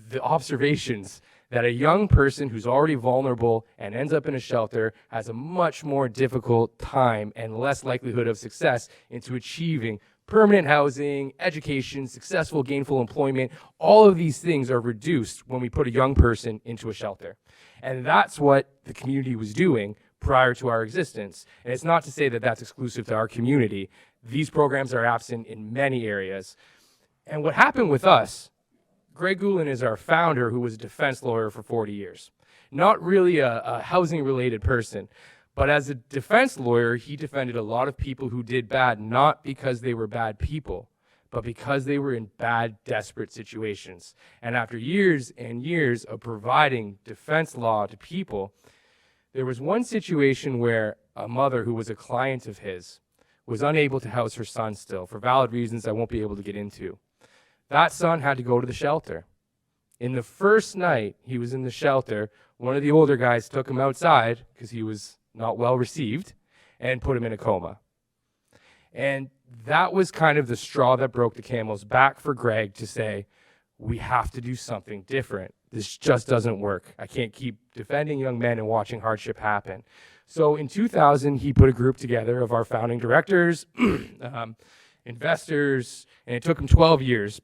the observations, that a young person who's already vulnerable and ends up in a shelter has a much more difficult time and less likelihood of success into achieving permanent housing, education, successful gainful employment. All of these things are reduced when we put a young person into a shelter. And that's what the community was doing prior to our existence. And it's not to say that that's exclusive to our community. These programs are absent in many areas. And what happened with us, Greg Goering is our founder, who was a defense lawyer for 40 years. Not really a housing-related person, but as a defense lawyer, he defended a lot of people who did bad, not because they were bad people, but because they were in bad, desperate situations. And after years and years of providing defense law to people, there was one situation where a mother who was a client of his was unable to house her son still, for valid reasons I won't be able to get into. That son had to go to the shelter. In the first night he was in the shelter, one of the older guys took him outside because he was not well received and put him in a coma. And that was kind of the straw that broke the camel's back for Greg to say, we have to do something different. This just doesn't work. I can't keep defending young men and watching hardship happen. So in 2000, he put a group together of our founding directors, investors, and it took him 12 years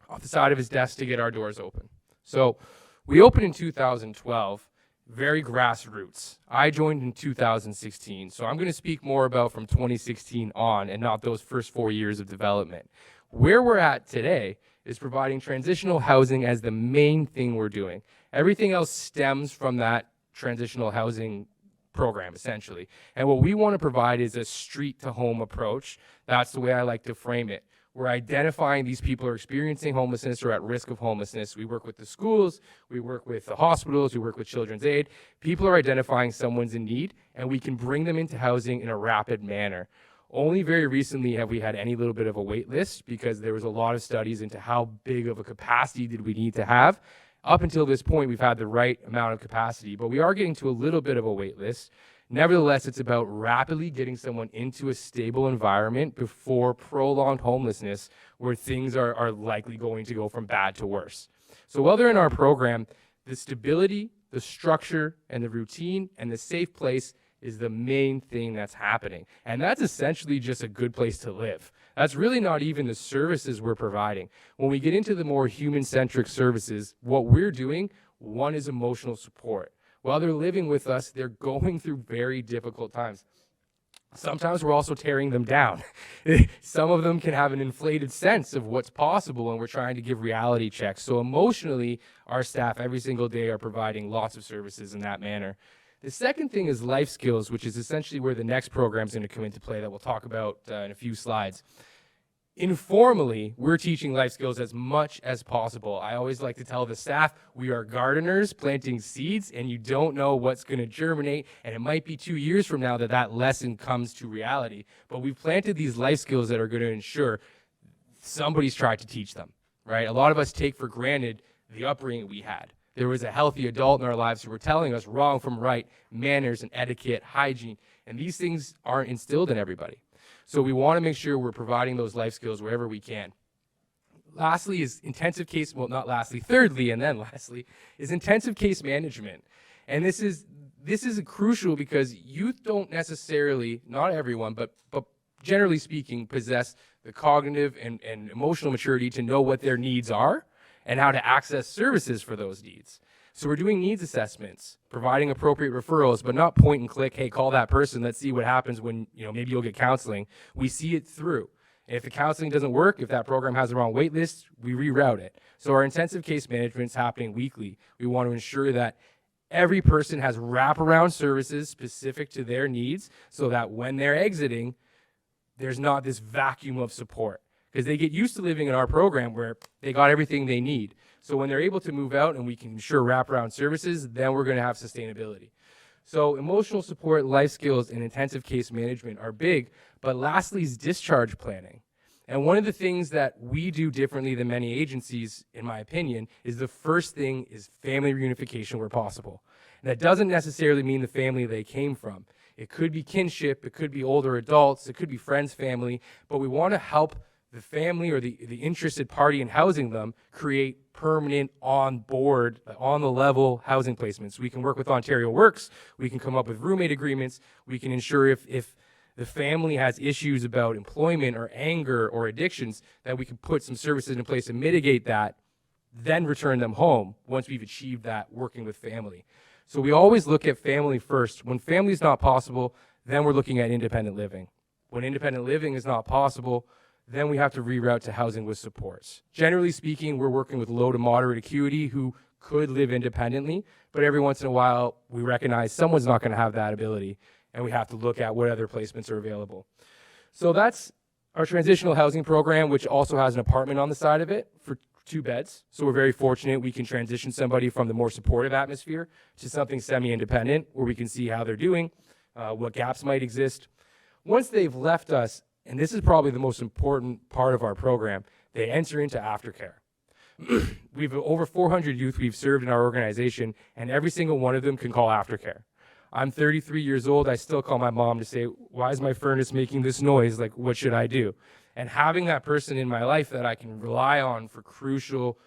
off the side of his desk to get our doors open. So we opened in 2012, very grassroots. I joined in 2016, so I'm going to speak more about from 2016 on and not those first 4 years of development. Where we're at today is providing transitional housing as the main thing we're doing. Everything else stems from that transitional housing program, essentially. And what we want to provide is a street-to-home approach. That's the way I like to frame it. We're identifying these people are experiencing homelessness or at risk of homelessness. We work with the schools, we work with the hospitals, we work with Children's Aid. People are identifying someone's in need, and we can bring them into housing in a rapid manner. Only very recently have we had any little bit of a wait list, because there was a lot of studies into how big of a capacity did we need to have. Up until this point, we've had the right amount of capacity, but we are getting to a little bit of a wait list. Nevertheless, it's about rapidly getting someone into a stable environment before prolonged homelessness, where things are likely going to go from bad to worse. So while they're in our program, the stability, the structure, and the routine, and the safe place is the main thing that's happening. And that's essentially just a good place to live. That's really not even the services we're providing. When we get into the more human-centric services, what we're doing, one is emotional support. While they're living with us, they're going through very difficult times. Sometimes we're also tearing them down. Some of them can have an inflated sense of what's possible, and we're trying to give reality checks. So emotionally, our staff every single day are providing lots of services in that manner. The second thing is life skills, which is essentially where the next program is going to come into play that we'll talk about in a few slides. Informally, we're teaching life skills as much as possible. I always like to tell the staff, we are gardeners planting seeds, and you don't know what's going to germinate, and it might be 2 years from now that that lesson comes to reality. But we've planted these life skills that are going to ensure somebody's tried to teach them, right? A lot of us take for granted the upbringing we had. There was a healthy adult in our lives who were telling us wrong from right, manners and etiquette, hygiene, and these things aren't instilled in everybody. So we want to make sure we're providing those life skills wherever we can. Lastly is intensive case, well, not lastly, thirdly, and then lastly, is intensive case management. And this is crucial because youth don't necessarily, not everyone, but generally speaking, possess the cognitive and emotional maturity to know what their needs are and how to access services for those needs. So we're doing needs assessments, providing appropriate referrals, but not point and click, hey, call that person, let's see what happens when, maybe you'll get counseling. We see it through. And if the counseling doesn't work, if that program has the wrong wait list, we reroute it. So our intensive case management is happening weekly. We want to ensure that every person has wraparound services specific to their needs so that when they're exiting, there's not this vacuum of support. Because they get used to living in our program where they got everything they need. So when they're able to move out and we can ensure wraparound services, then we're going to have sustainability. So emotional support, life skills, and intensive case management are big, but lastly is discharge planning. And one of the things that we do differently than many agencies, in my opinion, is the first thing is family reunification where possible. And that doesn't necessarily mean the family they came from. It could be kinship, it could be older adults, it could be friends' family, but we want to help the family or the interested party in housing them create permanent, on board, on the level housing placements. We can work with Ontario Works, we can come up with roommate agreements, we can ensure if the family has issues about employment or anger or addictions, that we can put some services in place to mitigate that, then return them home once we've achieved that working with family. So we always look at family first. When family is not possible, then we're looking at independent living. When independent living is not possible, then we have to reroute to housing with supports. Generally speaking, we're working with low to moderate acuity who could live independently, but every once in a while, we recognize someone's not going to have that ability, and we have to look at what other placements are available. So that's our transitional housing program, which also has an apartment on the side of it for 2 beds. So we're very fortunate we can transition somebody from the more supportive atmosphere to something semi-independent where we can see how they're doing, what gaps might exist. Once they've left us, and this is probably the most important part of our program, they enter into aftercare. We've over 400 youth we've served in our organization, and every single one of them can call aftercare. I'm 33 years old. I still call my mom to say, why is my furnace making this noise? Like, what should I do? And having that person in my life that I can rely on for crucial,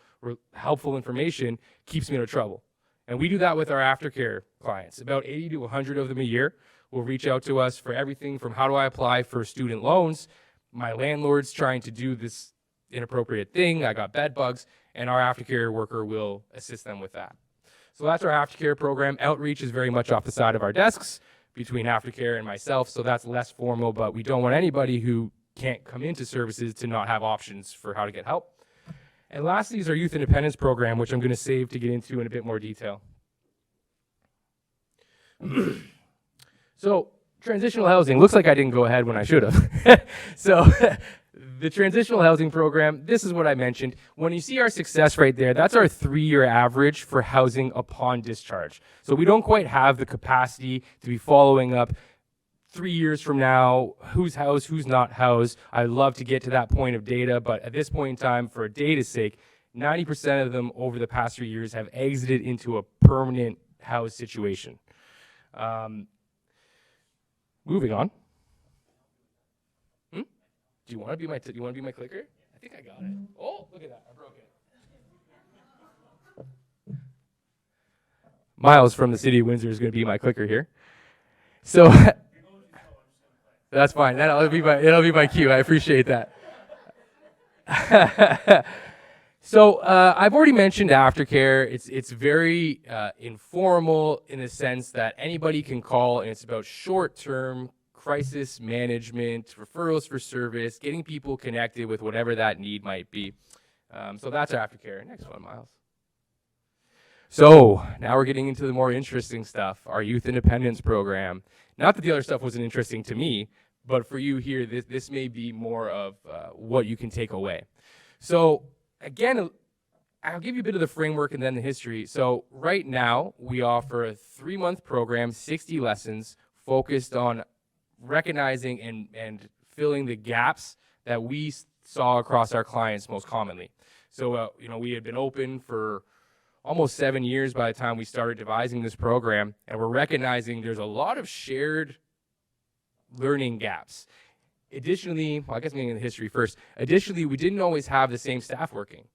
helpful information keeps me out of trouble. And we do that with our aftercare clients. About 80 to 100 of them a year will reach out to us for everything from how do I apply for student loans, my landlord's trying to do this inappropriate thing, I got bed bugs, and our aftercare worker will assist them with that. So that's our aftercare program. Outreach is very much off the side of our desks between aftercare and myself, so that's less formal, but we don't want anybody who can't come into services to not have options for how to get help. And lastly is our youth independence program, which I'm going to save to get into in a bit more detail. So transitional housing, looks like I didn't go ahead when I should have. So the transitional housing program, this is what I mentioned. When you see our success right there, that's our 3-year average for housing upon discharge. So we don't quite have the capacity to be following up 3 years from now, who's housed, who's not housed. I'd love to get to that point of data, but at this point in time, for data's sake, 90% of them over the past 3 years have exited into a permanent housed situation. Moving on. Do you want to be my clicker? I think I got it. Oh, look at that! I broke it. Miles from the city of Windsor is going to be my clicker here. So that's fine. That'll be my cue. I appreciate that. So I've already mentioned aftercare. It's very informal in the sense that anybody can call, and it's about short-term crisis management, referrals for service, getting people connected with whatever that need might be. So that's our aftercare. Next one, Miles. So now we're getting into the more interesting stuff, our youth independence program. Not that the other stuff wasn't interesting to me, but for you here, this may be more of what you can take away. So again, I'll give you a bit of the framework and then the history. So right now, we offer a 3-month program, 60 lessons, focused on recognizing and filling the gaps that we saw across our clients most commonly. So, we had been open for almost 7 years by the time we started devising this program, and we're recognizing there's a lot of shared learning gaps. Additionally, well, I guess I'm getting into history first. Additionally, we didn't always have the same staff working,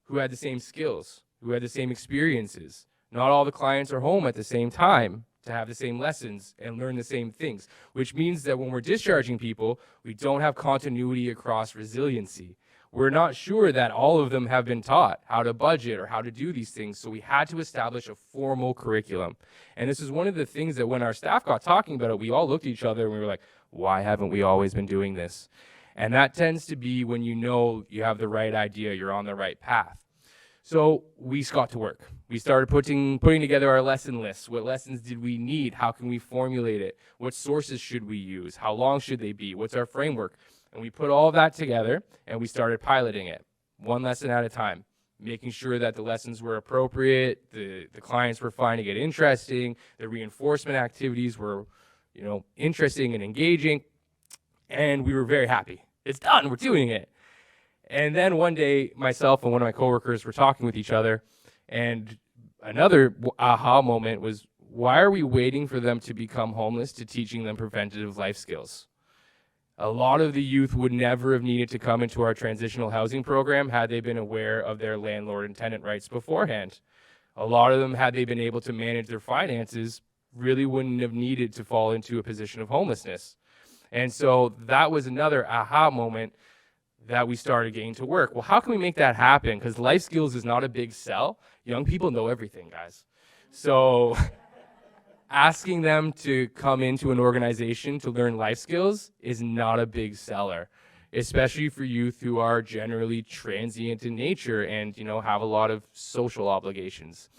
who had the same skills, who had the same experiences. Not all the clients are home at the same time to have the same lessons and learn the same things, which means that when we're discharging people, we don't have continuity across resiliency. We're not sure that all of them have been taught how to budget or how to do these things, so we had to establish a formal curriculum. And this is one of the things that when our staff got talking about it, we all looked at each other and we were like, why haven't we always been doing this? And that tends to be when you know you have the right idea, you're on the right path. So we got to work. We started putting together our lesson lists. What lessons did we need? How can we formulate it? What sources should we use? How long should they be? What's our framework? And we put all of that together, and we started piloting it, one lesson at a time, making sure that the lessons were appropriate, the clients were finding it interesting, the reinforcement activities were, interesting and engaging, and we were very happy. It's done. We're doing it. And then one day, myself and one of my coworkers were talking with each other, and another aha moment was, why are we waiting for them to become homeless to teaching them preventative life skills? A lot of the youth would never have needed to come into our transitional housing program had they been aware of their landlord and tenant rights beforehand. A lot of them, had they been able to manage their finances, really wouldn't have needed to fall into a position of homelessness. And so that was another aha moment that we started getting to work. Well, how can we make that happen? Because life skills is not a big sell. Young people know everything, guys. So asking them to come into an organization to learn life skills is not a big seller, especially for youth who are generally transient in nature and, have a lot of social obligations.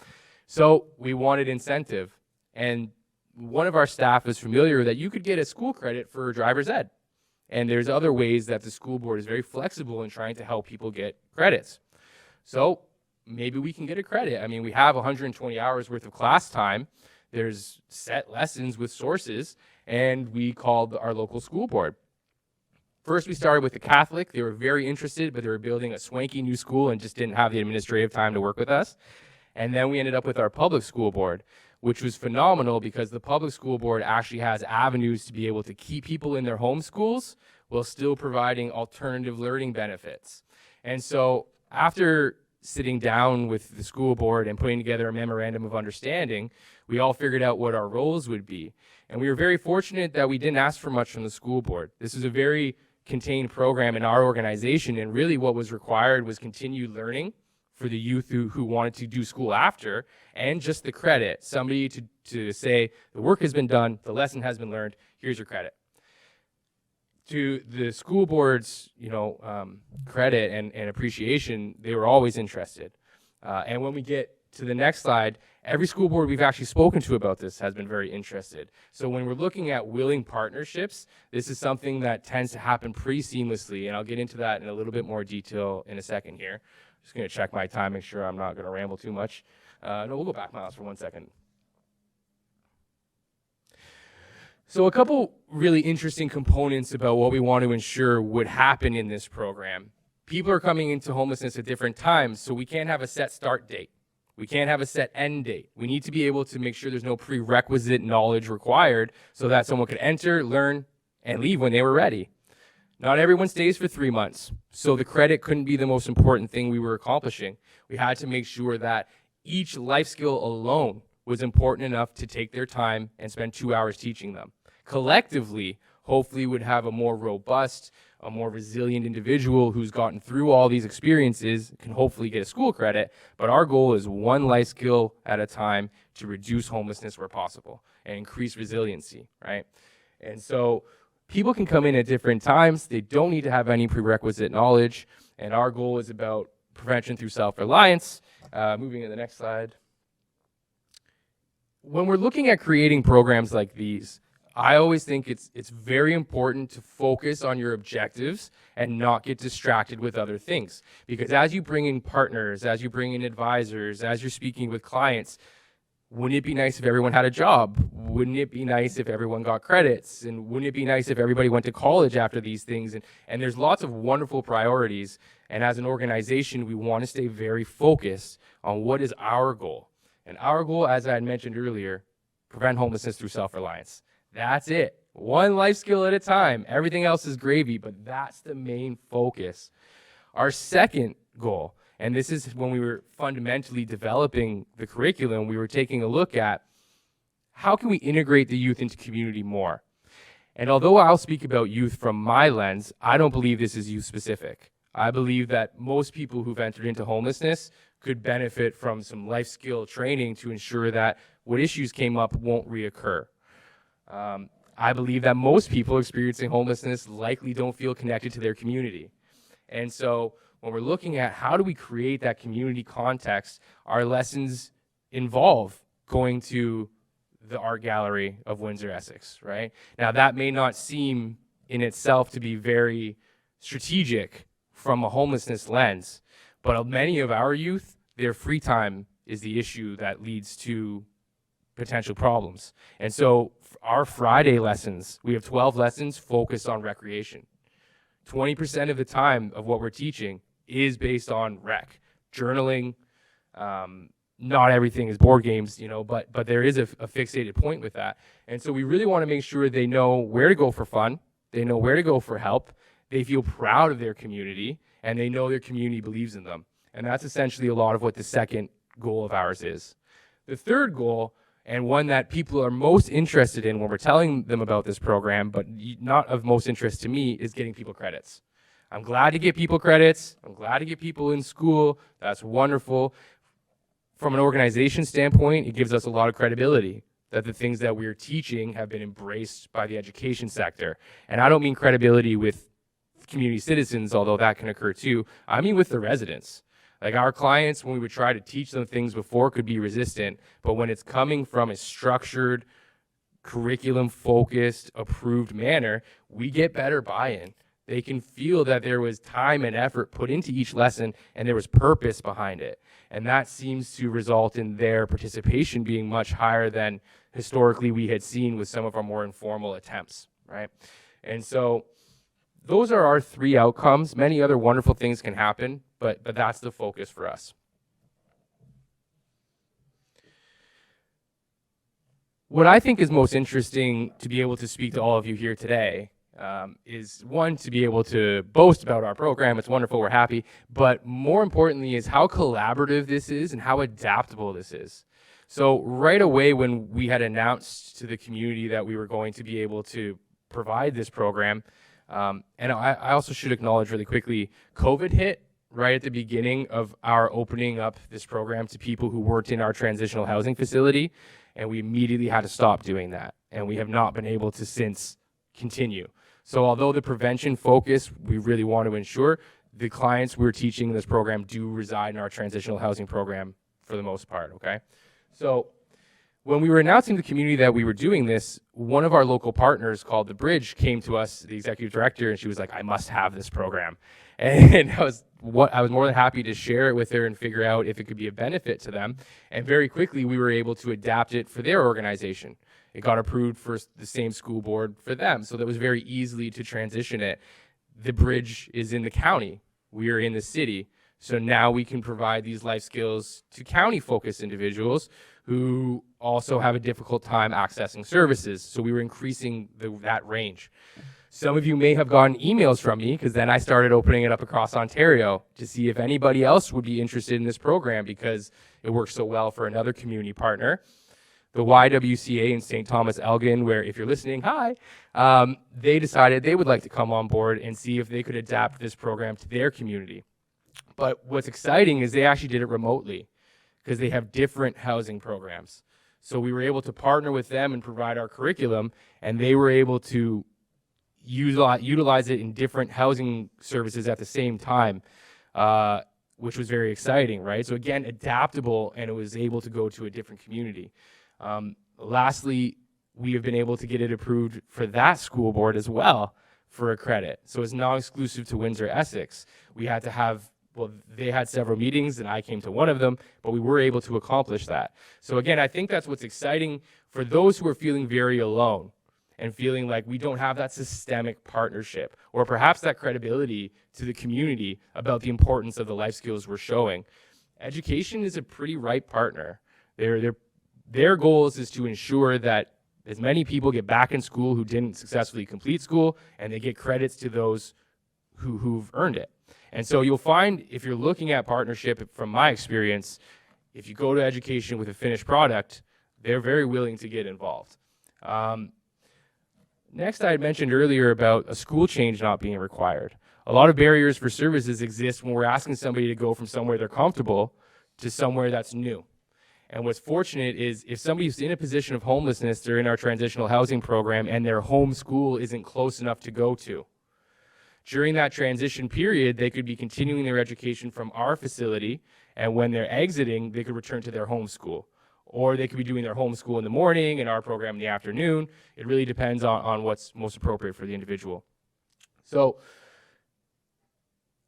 So we wanted incentive. And one of our staff is familiar that you could get a school credit for driver's ed. And there's other ways that the school board is very flexible in trying to help people get credits. So maybe we can get a credit. I mean, we have 120 hours worth of class time. There's set lessons with sources, and we called our local school board. First, we started with the Catholic. They were very interested, but they were building a swanky new school and just didn't have the administrative time to work with us. And then we ended up with our public school board, which was phenomenal because the public school board actually has avenues to be able to keep people in their home schools while still providing alternative learning benefits. And so after sitting down with the school board and putting together a memorandum of understanding, we all figured out what our roles would be. And we were very fortunate that we didn't ask for much from the school board. This is a very contained program in our organization, and really what was required was continued learning for the youth who wanted to do school after, and just the credit, somebody to say, the work has been done, the lesson has been learned, here's your credit. To the school board's credit and appreciation, they were always interested. And when we get to the next slide, every school board we've actually spoken to about this has been very interested. So when we're looking at willing partnerships, this is something that tends to happen pretty seamlessly, and I'll get into that in a little bit more detail in a second here. Just going to check my time, make sure I'm not going to ramble too much. No, we'll go back, Miles, for 1 second. So a couple really interesting components about what we want to ensure would happen in this program. People are coming into homelessness at different times, so we can't have a set start date. We can't have a set end date. We need to be able to make sure there's no prerequisite knowledge required so that someone could enter, learn, and leave when they were ready. Not everyone stays for 3 months, so the credit couldn't be the most important thing we were accomplishing. We had to make sure that each life skill alone was important enough to take their time and spend 2 hours teaching them. Collectively, hopefully would have a more robust, a more resilient individual who's gotten through all these experiences, can hopefully get a school credit, but our goal is one life skill at a time to reduce homelessness where possible and increase resiliency, right? And so people can come in at different times. They don't need to have any prerequisite knowledge, and our goal is about prevention through self-reliance. Moving to the next slide. When we're looking at creating programs like these, I always think it's very important to focus on your objectives and not get distracted with other things. Because as you bring in partners, as you bring in advisors, as you're speaking with clients, wouldn't it be nice if everyone had a job? Wouldn't it be nice if everyone got credits? And wouldn't it be nice if everybody went to college after these things? And there's lots of wonderful priorities. And as an organization, we want to stay very focused on what is our goal. And our goal, as I had mentioned earlier, prevent homelessness through self-reliance. That's it. One life skill at a time. Everything else is gravy, but that's the main focus. Our second goal, and this is when we were fundamentally developing the curriculum, we were taking a look at how can we integrate the youth into community more. And although I'll speak about youth from my lens, I don't believe this is youth specific. I believe that most people who've entered into homelessness could benefit from some life skill training to ensure that what issues came up won't reoccur. I believe that most people experiencing homelessness likely don't feel connected to their community. And so when we're looking at how do we create that community context, our lessons involve going to the art gallery of Windsor, Essex, right? Now that may not seem in itself to be very strategic from a homelessness lens, but many of our youth, their free time is the issue that leads to potential problems. And so our Friday lessons, we have 12 lessons focused on recreation. 20% of the time of what we're teaching is based on rec, journaling. Not everything is board games, you know, but there is a fixated point with that. And so we really want to make sure they know where to go for fun, they know where to go for help, they feel proud of their community, and they know their community believes in them. And that's essentially a lot of what the second goal of ours is. The third goal, and one that people are most interested in when we're telling them about this program, but not of most interest to me, is getting people credits. I'm glad to get people credits. I'm glad to get people in school. That's wonderful. From an organization standpoint, it gives us a lot of credibility that the things that we're teaching have been embraced by the education sector. And I don't mean credibility with community citizens, although that can occur too. I mean with the residents. Like our clients, when we would try to teach them things before, could be resistant, but when it's coming from a structured, curriculum-focused, approved manner, we get better buy-in. They can feel that there was time and effort put into each lesson and there was purpose behind it. And that seems to result in their participation being much higher than historically we had seen with some of our more informal attempts, right? And so those are our three outcomes. Many other wonderful things can happen, but that's the focus for us. What I think is most interesting to be able to speak to all of you here today is one, to be able to boast about our program. It's wonderful, we're happy, but more importantly is how collaborative this is and how adaptable this is. So right away when we had announced to the community that we were going to be able to provide this program, and I also should acknowledge really quickly, COVID hit right at the beginning of our opening up this program to people who worked in our transitional housing facility, and we immediately had to stop doing that, and we have not been able to since continue. So although the prevention focus, we really want to ensure the clients we're teaching in this program do reside in our transitional housing program for the most part, okay? So when we were announcing to the community that we were doing this, one of our local partners called The Bridge came to us, the executive director, and she was like, I must have this program. And I was more than happy to share it with her and figure out if it could be a benefit to them. And very quickly, we were able to adapt it for their organization. It got approved for the same school board for them, so that was very easily to transition it. The Bridge is in the county. We are in the city. So now we can provide these life skills to county-focused individuals who also have a difficult time accessing services. So we were increasing that range. Some of you may have gotten emails from me because then I started opening it up across Ontario to see if anybody else would be interested in this program because it works so well for another community partner. The YWCA in St. Thomas Elgin, where if you're listening, hi, they decided they would like to come on board and see if they could adapt this program to their community. But what's exciting is they actually did it remotely because they have different housing programs. So we were able to partner with them and provide our curriculum, and they were able to utilize it in different housing services at the same time, which was very exciting, right? So again, adaptable, and it was able to go to a different community. Lastly, we have been able to get it approved for that school board as well for a credit. So it's not exclusive to Windsor, Essex. We had to have Well, they had several meetings and I came to one of them, but we were able to accomplish that. So again, I think that's what's exciting for those who are feeling very alone and feeling like we don't have that systemic partnership or perhaps that credibility to the community about the importance of the life skills we're showing. Education is a pretty right partner. Their goals is to ensure that as many people get back in school who didn't successfully complete school, and they get credits to those who've earned it. And so you'll find, if you're looking at partnership, from my experience, if you go to education with a finished product, they're very willing to get involved. Next, I had mentioned earlier about a school change not being required. A lot of barriers for services exist when we're asking somebody to go from somewhere they're comfortable to somewhere that's new. And what's fortunate is if somebody's in a position of homelessness, they're in our transitional housing program and their home school isn't close enough to go to. During that transition period, they could be continuing their education from our facility, and when they're exiting, they could return to their home school. Or they could be doing their home school in the morning and our program in the afternoon. It really depends on what's most appropriate for the individual. So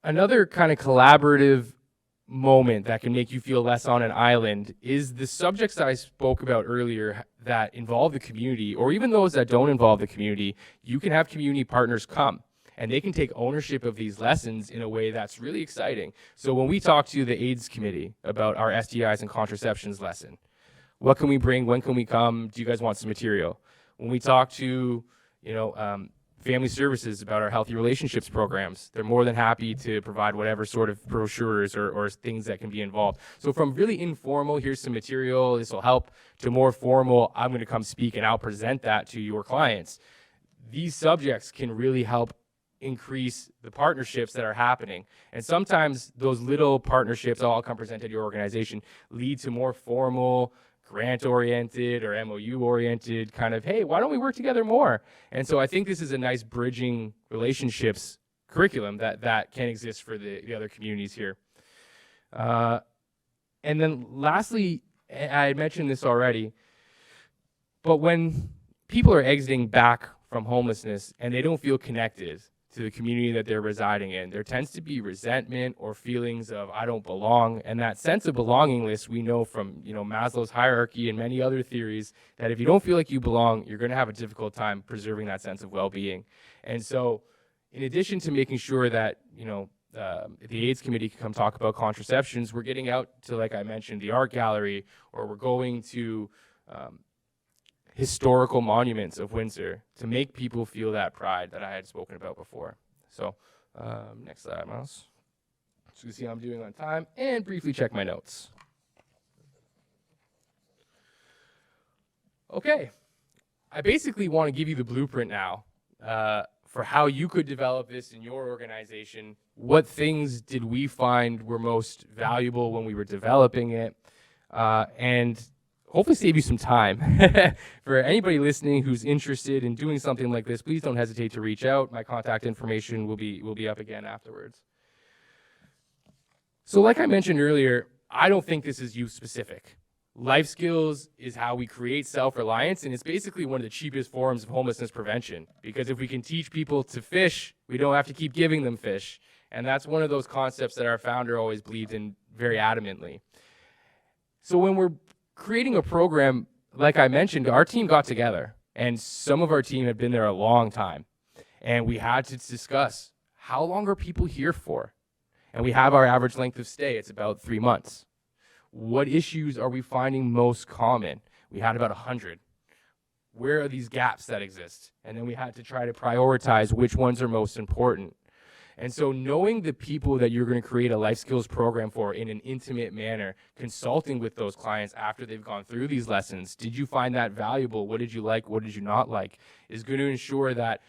another kind of collaborative moment that can make you feel less on an island is the subjects that I spoke about earlier that involve the community, or even those that don't involve the community. You can have community partners come and they can take ownership of these lessons in a way that's really exciting. So when we talk to the AIDS committee about our STIs and contraceptions lesson, what can we bring? When can we come? Do you guys want some material? When we talk to, family services about our healthy relationships programs, they're more than happy to provide whatever sort of brochures or things that can be involved. So from really informal, here's some material, this will help, to more formal, I'm going to come speak and I'll present that to your clients. These subjects can really help increase the partnerships that are happening. And sometimes those little partnerships, I'll come present at your organization, lead to more formal, grant-oriented or MOU-oriented kind of, hey, why don't we work together more? And so I think this is a nice bridging relationships curriculum that can exist for the other communities here. And then lastly, I had mentioned this already, but when people are exiting back from homelessness and they don't feel connected to the community that they're residing in, there tends to be resentment or feelings of I don't belong. And that sense of belongingness, we know from Maslow's hierarchy and many other theories, that if you don't feel like you belong, you're going to have a difficult time preserving that sense of well-being. And so in addition to making sure that the AIDS committee can come talk about contraceptions, we're getting out to, like I mentioned, the art gallery, or we're going to historical monuments of Windsor to make people feel that pride that I had spoken about before. So next slide, Miles. So you see how I'm doing on time, and briefly check my notes. Okay, I basically want to give you the blueprint now for how you could develop this in your organization. What things did we find were most valuable when we were developing it, and hopefully save you some time. For anybody listening who's interested in doing something like this, please don't hesitate to reach out. My contact information will be up again afterwards. So like I mentioned earlier, I don't think this is youth specific. Life skills is how we create self-reliance, and it's basically one of the cheapest forms of homelessness prevention, because if we can teach people to fish, we don't have to keep giving them fish. And that's one of those concepts that our founder always believed in very adamantly. So when we're creating a program, like I mentioned, our team got together, and some of our team had been there a long time, and we had to discuss how long are people here for? And we have our average length of stay. It's about 3 months. What issues are we finding most common? We had about 100. Where are these gaps that exist? And then we had to try to prioritize which ones are most important. And so knowing the people that you're going to create a life skills program for in an intimate manner, consulting with those clients after they've gone through these lessons, did you find that valuable? What did you like? What did you not like? Is going to ensure that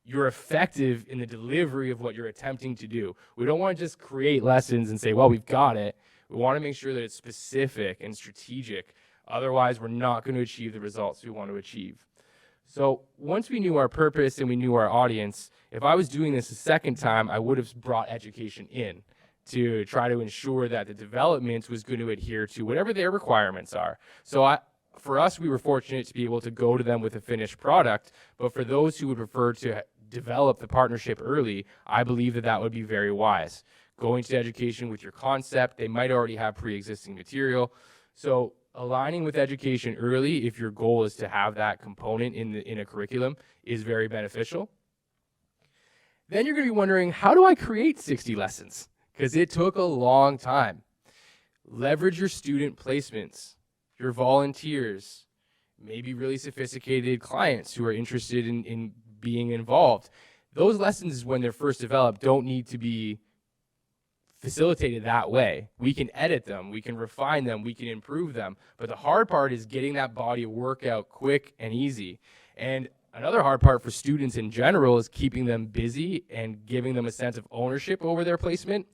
you're effective in the delivery of what you're attempting to do. We don't want to just create lessons and say, well, we've got it. We want to make sure that it's specific and strategic. Otherwise, we're not going to achieve the results we want to achieve. So once we knew our purpose and we knew our audience, if I was doing this a second time, I would have brought education in to try to ensure that the development was going to adhere to whatever their requirements are. So for us, we were fortunate to be able to go to them with a finished product, but for those who would prefer to develop the partnership early, I believe that would be very wise. going to education with your concept. They might already have pre-existing material. So aligning with education early, if your goal is to have that component in a curriculum, is very beneficial. Then you're going to be wondering, how do I create 60 lessons? Because it took a long time. Leverage your student placements, your volunteers, maybe really sophisticated clients who are interested in being involved. Those lessons, when they're first developed, don't need to be facilitated that way. We can edit them, we can refine them, we can improve them. But the hard part is getting that body of work out quick and easy. And another hard part for students in general is keeping them busy and giving them a sense of ownership over their placement.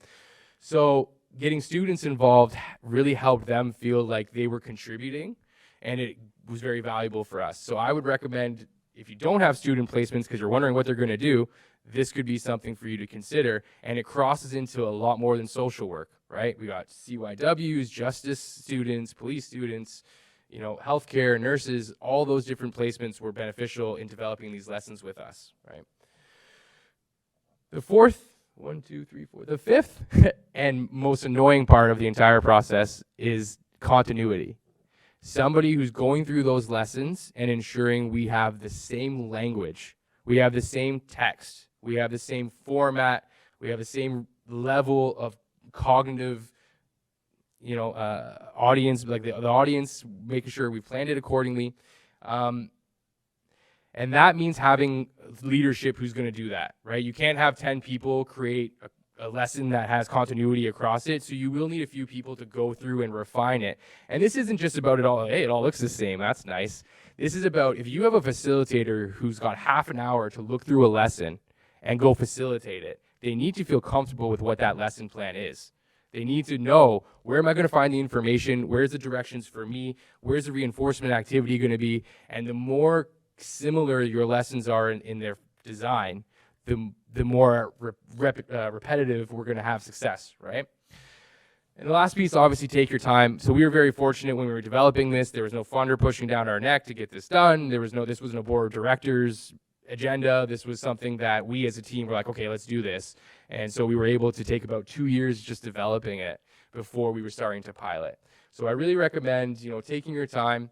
So getting students involved really helped them feel like they were contributing, and it was very valuable for us. So I would recommend, if you don't have student placements because you're wondering what they're going to do, this could be something for you to consider. And it crosses into a lot more than social work, right? We got CYWs, justice students, police students, you know, healthcare, nurses, all those different placements were beneficial in developing these lessons with us, right? The fifth and most annoying part of the entire process is continuity. Somebody who's going through those lessons and ensuring we have the same language, we have the same text, we have the same format, we have the same level of cognitive, you know, audience, like the audience, making sure we planned it accordingly. And that means having leadership who's going to do that, right? You can't have 10 people create a lesson that has continuity across it, so you will need a few people to go through and refine it. And this isn't just about it all, hey, it all looks the same, that's nice. This is about, if you have a facilitator who's got half an hour to look through a lesson and go facilitate it, they need to feel comfortable with what that lesson plan is. They need to know, where am I going to find the information? Where's the directions for me? Where's the reinforcement activity going to be? And the more similar your lessons are in their design, the more repetitive we're going to have success, right? And the last piece, obviously, take your time. So we were very fortunate when we were developing this. There was no funder pushing down our neck to get this done. This wasn't a board of directors agenda. This was something that we as a team were like, okay, let's do this. And so we were able to take about 2 years just developing it before we were starting to pilot. So I really recommend, you know, taking your time,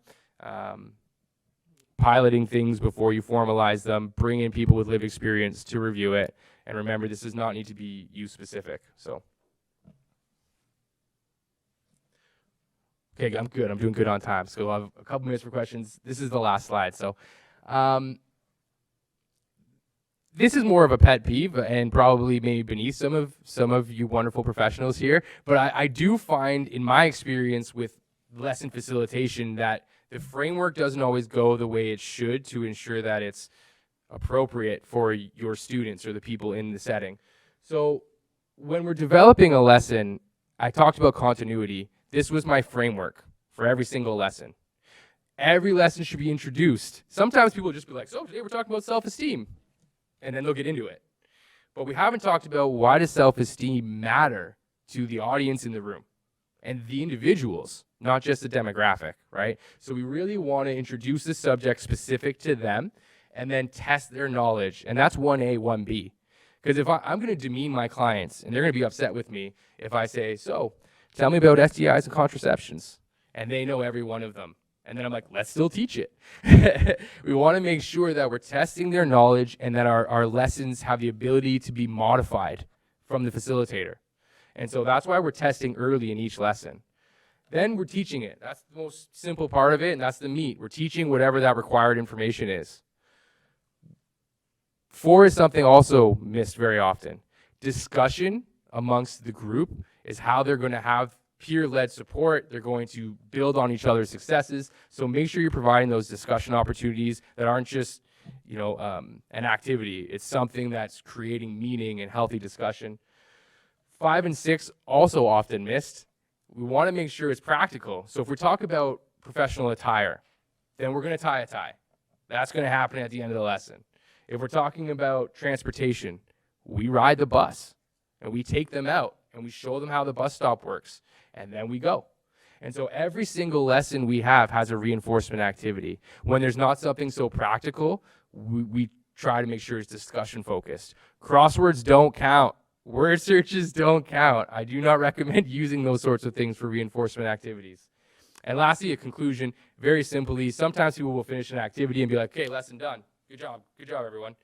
piloting things before you formalize them, bring in people with lived experience to review it. And remember, this does not need to be you specific. So, okay, I'm good. I'm doing good on time. So I'll have a couple minutes for questions. This is the last slide. So, this is more of a pet peeve and probably maybe beneath some of you wonderful professionals here. But I do find, in my experience with lesson facilitation, that the framework doesn't always go the way it should to ensure that it's appropriate for your students or the people in the setting. So when we're developing a lesson, I talked about continuity. This was my framework for every single lesson. Every lesson should be introduced. Sometimes people will just be like, so today we're talking about self-esteem, and then they'll get into it. But we haven't talked about, why does self-esteem matter to the audience in the room and the individuals, not just the demographic, right? So we really want to introduce the subject specific to them and then test their knowledge. And that's 1A, 1B. Because if I'm going to demean my clients, and they're going to be upset with me if I say, so tell me about STIs and contraceptions. And they know every one of them. And then I'm like, let's still teach it. We want to make sure that we're testing their knowledge and that our lessons have the ability to be modified from the facilitator. And so that's why we're testing early in each lesson. Then we're teaching it. That's the most simple part of it, and that's the meat. We're teaching whatever that required information is. 4 is something also missed very often. Discussion amongst the group is how they're going to have peer-led support. They're going to build on each other's successes. So make sure you're providing those discussion opportunities that aren't just, you know, an activity. It's something that's creating meaning and healthy discussion. 5 and 6 also often missed. We want to make sure it's practical. So if we talk about professional attire, then we're going to tie a tie. That's going to happen at the end of the lesson. If we're talking about transportation, we ride the bus and we take them out and we show them how the bus stop works, and then we go. And so every single lesson we have has a reinforcement activity. When there's not something so practical, we try to make sure it's discussion focused. Crosswords don't count. Word searches don't count. I do not recommend using those sorts of things for reinforcement activities. And lastly, a conclusion, very simply, sometimes people will finish an activity and be like, okay, lesson done. Good job, everyone.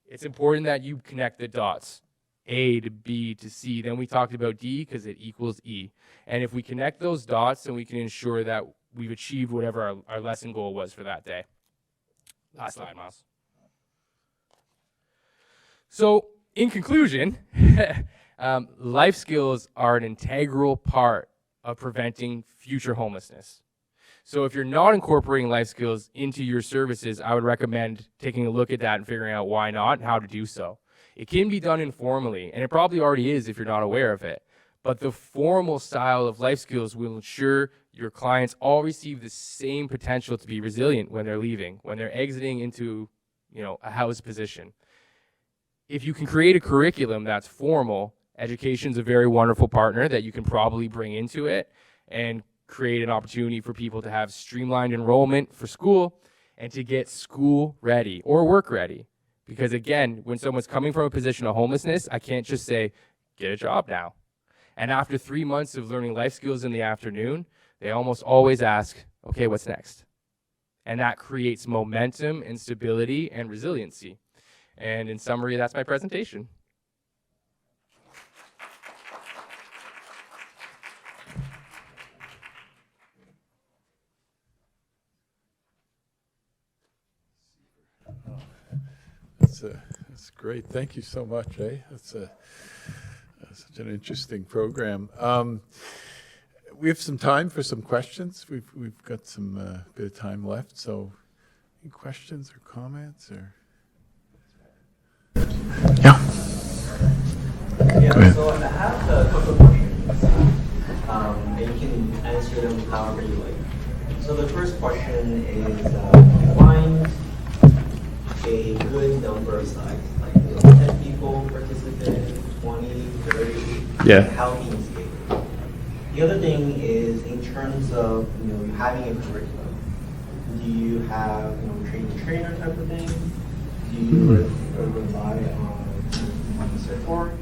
It's important that you connect the dots. A to B to C. Then we talked about D because it equals E. And if we connect those dots, then we can ensure that we've achieved whatever our lesson goal was for that day. Last slide, Miles. So, in conclusion, life skills are an integral part of preventing future homelessness. So if you're not incorporating life skills into your services, I would recommend taking a look at that and figuring out why not and how to do so. It can be done informally, and it probably already is if you're not aware of it. But the formal style of life skills will ensure your clients all receive the same potential to be resilient when they're leaving, when they're exiting into, a housed position. If you can create a curriculum that's formal, education's a very wonderful partner that you can probably bring into it and create an opportunity for people to have streamlined enrollment for school and to get school ready or work ready. Because again, when someone's coming from a position of homelessness, I can't just say, get a job now. And after 3 months of learning life skills in the afternoon, they almost always ask, okay, what's next? And that creates momentum and stability and resiliency. And in summary, that's my presentation. That's great. Thank you so much, eh? That's such an interesting program. We have some time for some questions. We've got some bit of time left. So, any questions or comments or? Yeah. Yeah. So I have a couple of questions, and you can answer them however you like. So the first question is, find a good number of size, like 10 people participate, 20, 30, Yeah. healthy and stable. The other thing is in terms of having a curriculum. Do you have trainer type of thing? Do you rely on support?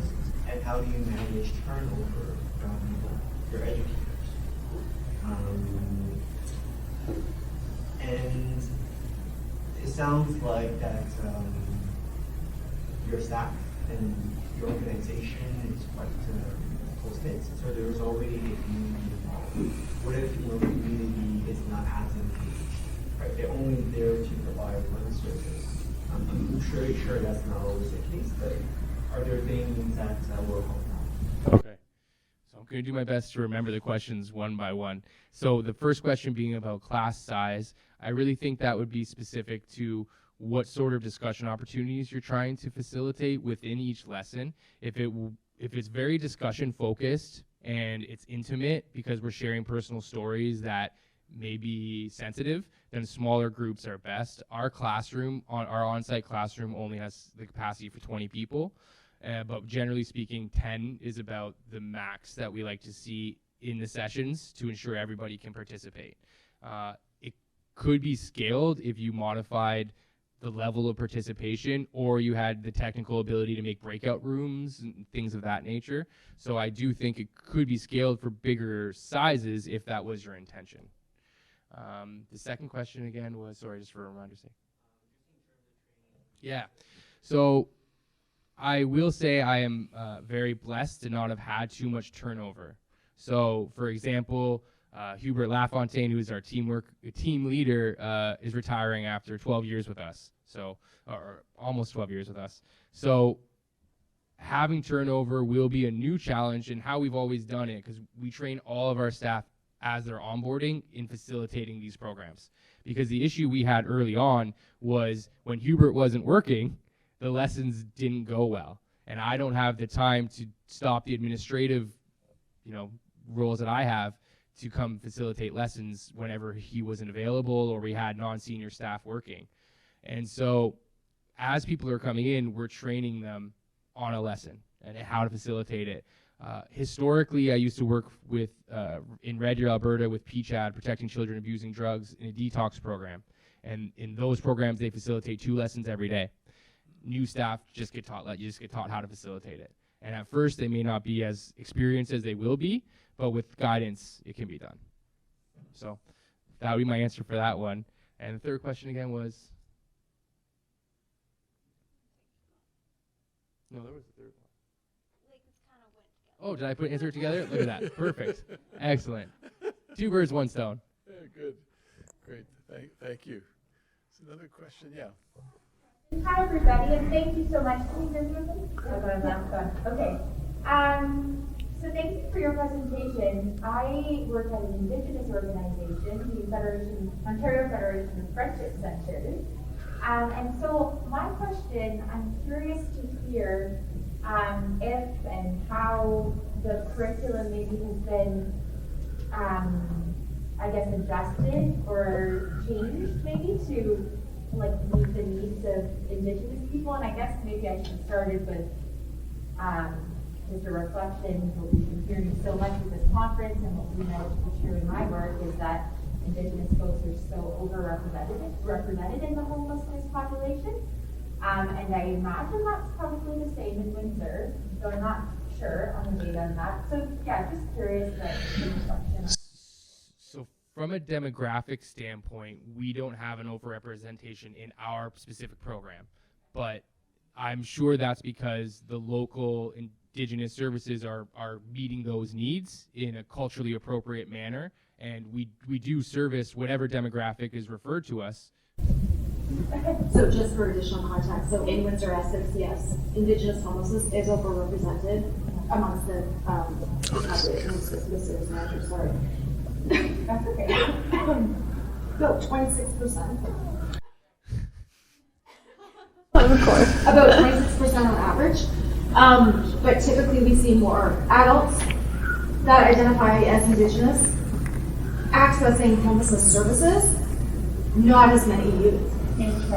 And how do you manage turnover from your educators? And it sounds like that your staff and your organization is quite close-knit, so there's already a community involved. What if the community is not as engaged? Right? They're only there to provide one service. I'm sure that's not always the case, but are there things that will help out? Okay. So I'm going to do my best to remember the questions one by one. So the first question being about class size, I really think that would be specific to what sort of discussion opportunities you're trying to facilitate within each lesson. If it's very discussion focused and it's intimate because we're sharing personal stories that may be sensitive, then smaller groups are best. Our on-site classroom only has the capacity for 20 people, but generally speaking, 10 is about the max that we like to see in the sessions to ensure everybody can participate. It could be scaled if you modified the level of participation or you had the technical ability to make breakout rooms and things of that nature. So I do think it could be scaled for bigger sizes if that was your intention. The second question again was, sorry, just for a reminder's sake. Yeah. So I will say I am very blessed to not have had too much turnover. So, for example, Hubert Lafontaine, who is our team leader, is retiring after 12 years with us. So, or almost 12 years with us. So, having turnover will be a new challenge in how we've always done it, because we train all of our staff as they're onboarding in facilitating these programs. Because the issue we had early on was when Hubert wasn't working, the lessons didn't go well. And I don't have the time to stop the administrative, roles that I have to come facilitate lessons whenever he wasn't available or we had non-senior staff working. And so as people are coming in, we're training them on a lesson and how to facilitate it. Historically, I used to work with in Red Deer, Alberta with PCHAD, Protecting Children Abusing Drugs, in a detox program. And in those programs, they facilitate 2 lessons every day. New staff just get taught how to facilitate it. And at first, they may not be as experienced as they will be, but with guidance, it can be done. So that would be my answer for that one. And the third question again was? No, there was a third one. Like, it's kind of went together. Oh, did I put answer together? Look at that. Perfect. Excellent. 2 birds, 1 stone. Yeah, good. Great. Thank you. It's another question. Yeah. Hi, everybody, and thank you so much. Can you hear me okay? Okay. So thank you for your presentation. I work at an Indigenous organization, the Ontario Federation of Friendship Centres. And so my question, I'm curious to hear if and how the curriculum maybe has been, I guess, adjusted or changed maybe to like meet the needs of Indigenous people. And I guess maybe I should start it with just a reflection. What we've been hearing so much with this conference and what we know is true in my work is that Indigenous folks are so represented in the homelessness population. And I imagine that's probably the same in Windsor, though I'm not sure on the data on that. So yeah, just curious that reflection. So from a demographic standpoint, we don't have an overrepresentation in our specific program, but I'm sure that's because the local Indigenous services are meeting those needs in a culturally appropriate manner, and we do service whatever demographic is referred to us. So just for additional context, so in Windsor, Essex, yes, Indigenous homelessness is overrepresented amongst the population, the service manager, sorry. That's okay. About 26%. About 26% on average. But typically we see more adults that identify as Indigenous accessing homelessness services, not as many youth.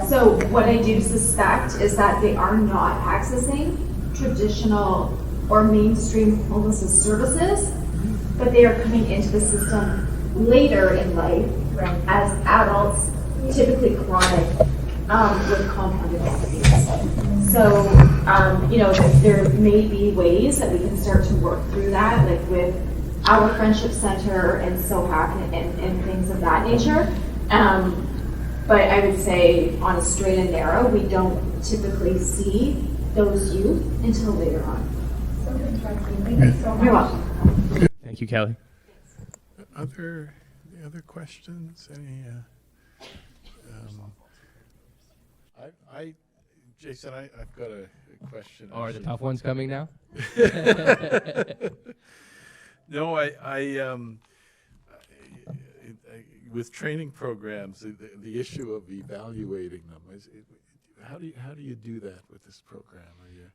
So what I do suspect is that they are not accessing traditional or mainstream homelessness services, but they are coming into the system later in life as adults, typically chronic, with compounded disease. So, there may be ways that we can start to work through that, like with our friendship center and SOHAC and things of that nature. But I would say on a straight and narrow, we don't typically see those youth until later on. So interesting. Thank you so much. You're welcome. Thank you, Kelly. Other questions? Any? Jason, I've got a question. Oh, are the tough ones coming now? No, I with training programs, the issue of evaluating them how do you do that with this program?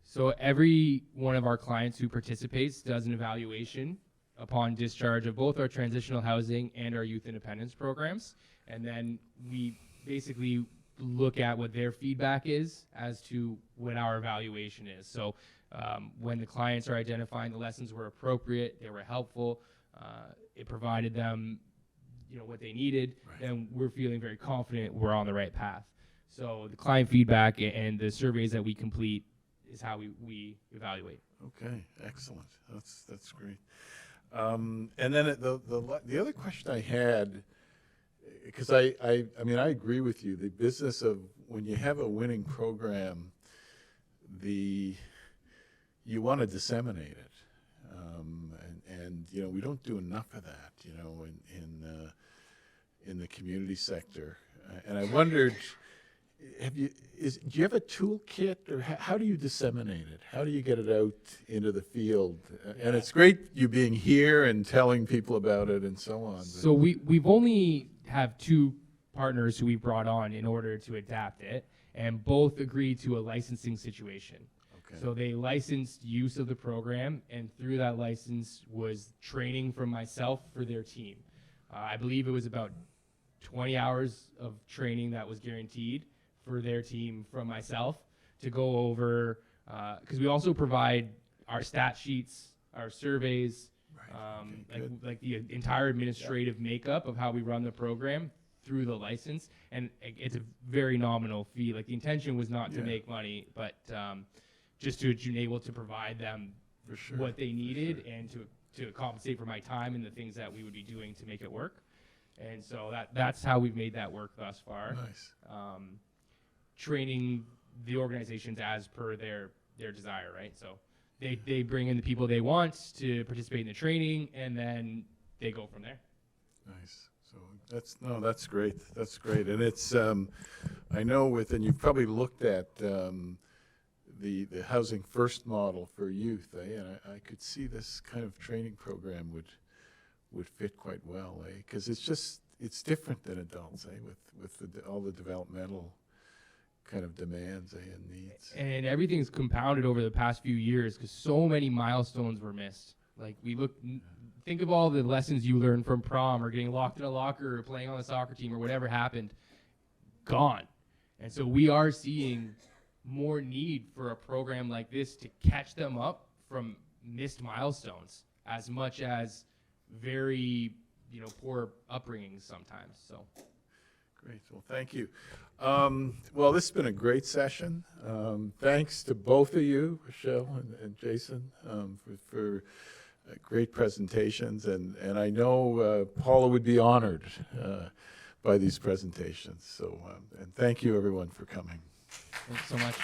So every one of our clients who participates does an evaluation upon discharge of both our transitional housing and our youth independence programs, and then we basically look at what their feedback is as to what our evaluation is. So when the clients are identifying the lessons were appropriate, they were helpful, it provided them what they needed, then we're feeling very confident we're on the right path. So the client feedback and the surveys that we complete is how we evaluate. Okay, excellent. That's great. And then the other question I had, because I agree with you, the business of when you have a winning program, you want to disseminate it, and we don't do enough of that, in the community sector. And I wondered, do you have a toolkit, or how do you disseminate it? How do you get it out into the field? And it's great you being here and telling people about it and so on. So we've only have 2 partners who we brought on in order to adapt it, and both agreed to a licensing situation. Okay. So they licensed use of the program, and through that license was training from myself for their team. I believe it was about 20 hours of training that was guaranteed for their team from myself to go over, because we also provide our stat sheets, our surveys, like the entire administrative makeup of how we run the program through the license, and it's a very nominal fee. Like the intention was not to make money, but just to be able to provide them For sure. what they needed and to compensate for my time and the things that we would be doing to make it work. And so that's how we've made that work thus far. Nice. Training the organizations as per their desire, right? So they bring in the people they want to participate in the training, and then they go from there. Nice. So that's great. That's great. And it's, I know and you've probably looked at the Housing First model for youth, and I could see this kind of training program would fit quite well, because it's different than adults, with all the developmental kind of demands and needs. And everything's compounded over the past few years because so many milestones were missed. Like think of all the lessons you learned from prom or getting locked in a locker or playing on the soccer team or whatever happened, gone. And so we are seeing more need for a program like this to catch them up from missed milestones as much as very, poor upbringings sometimes. So. Great. Well, thank you. Well, this has been a great session. Thanks to both of you, Rochelle and Jason, for great presentations. And I know Paula would be honored by these presentations. So, and thank you, everyone, for coming. Thanks so much.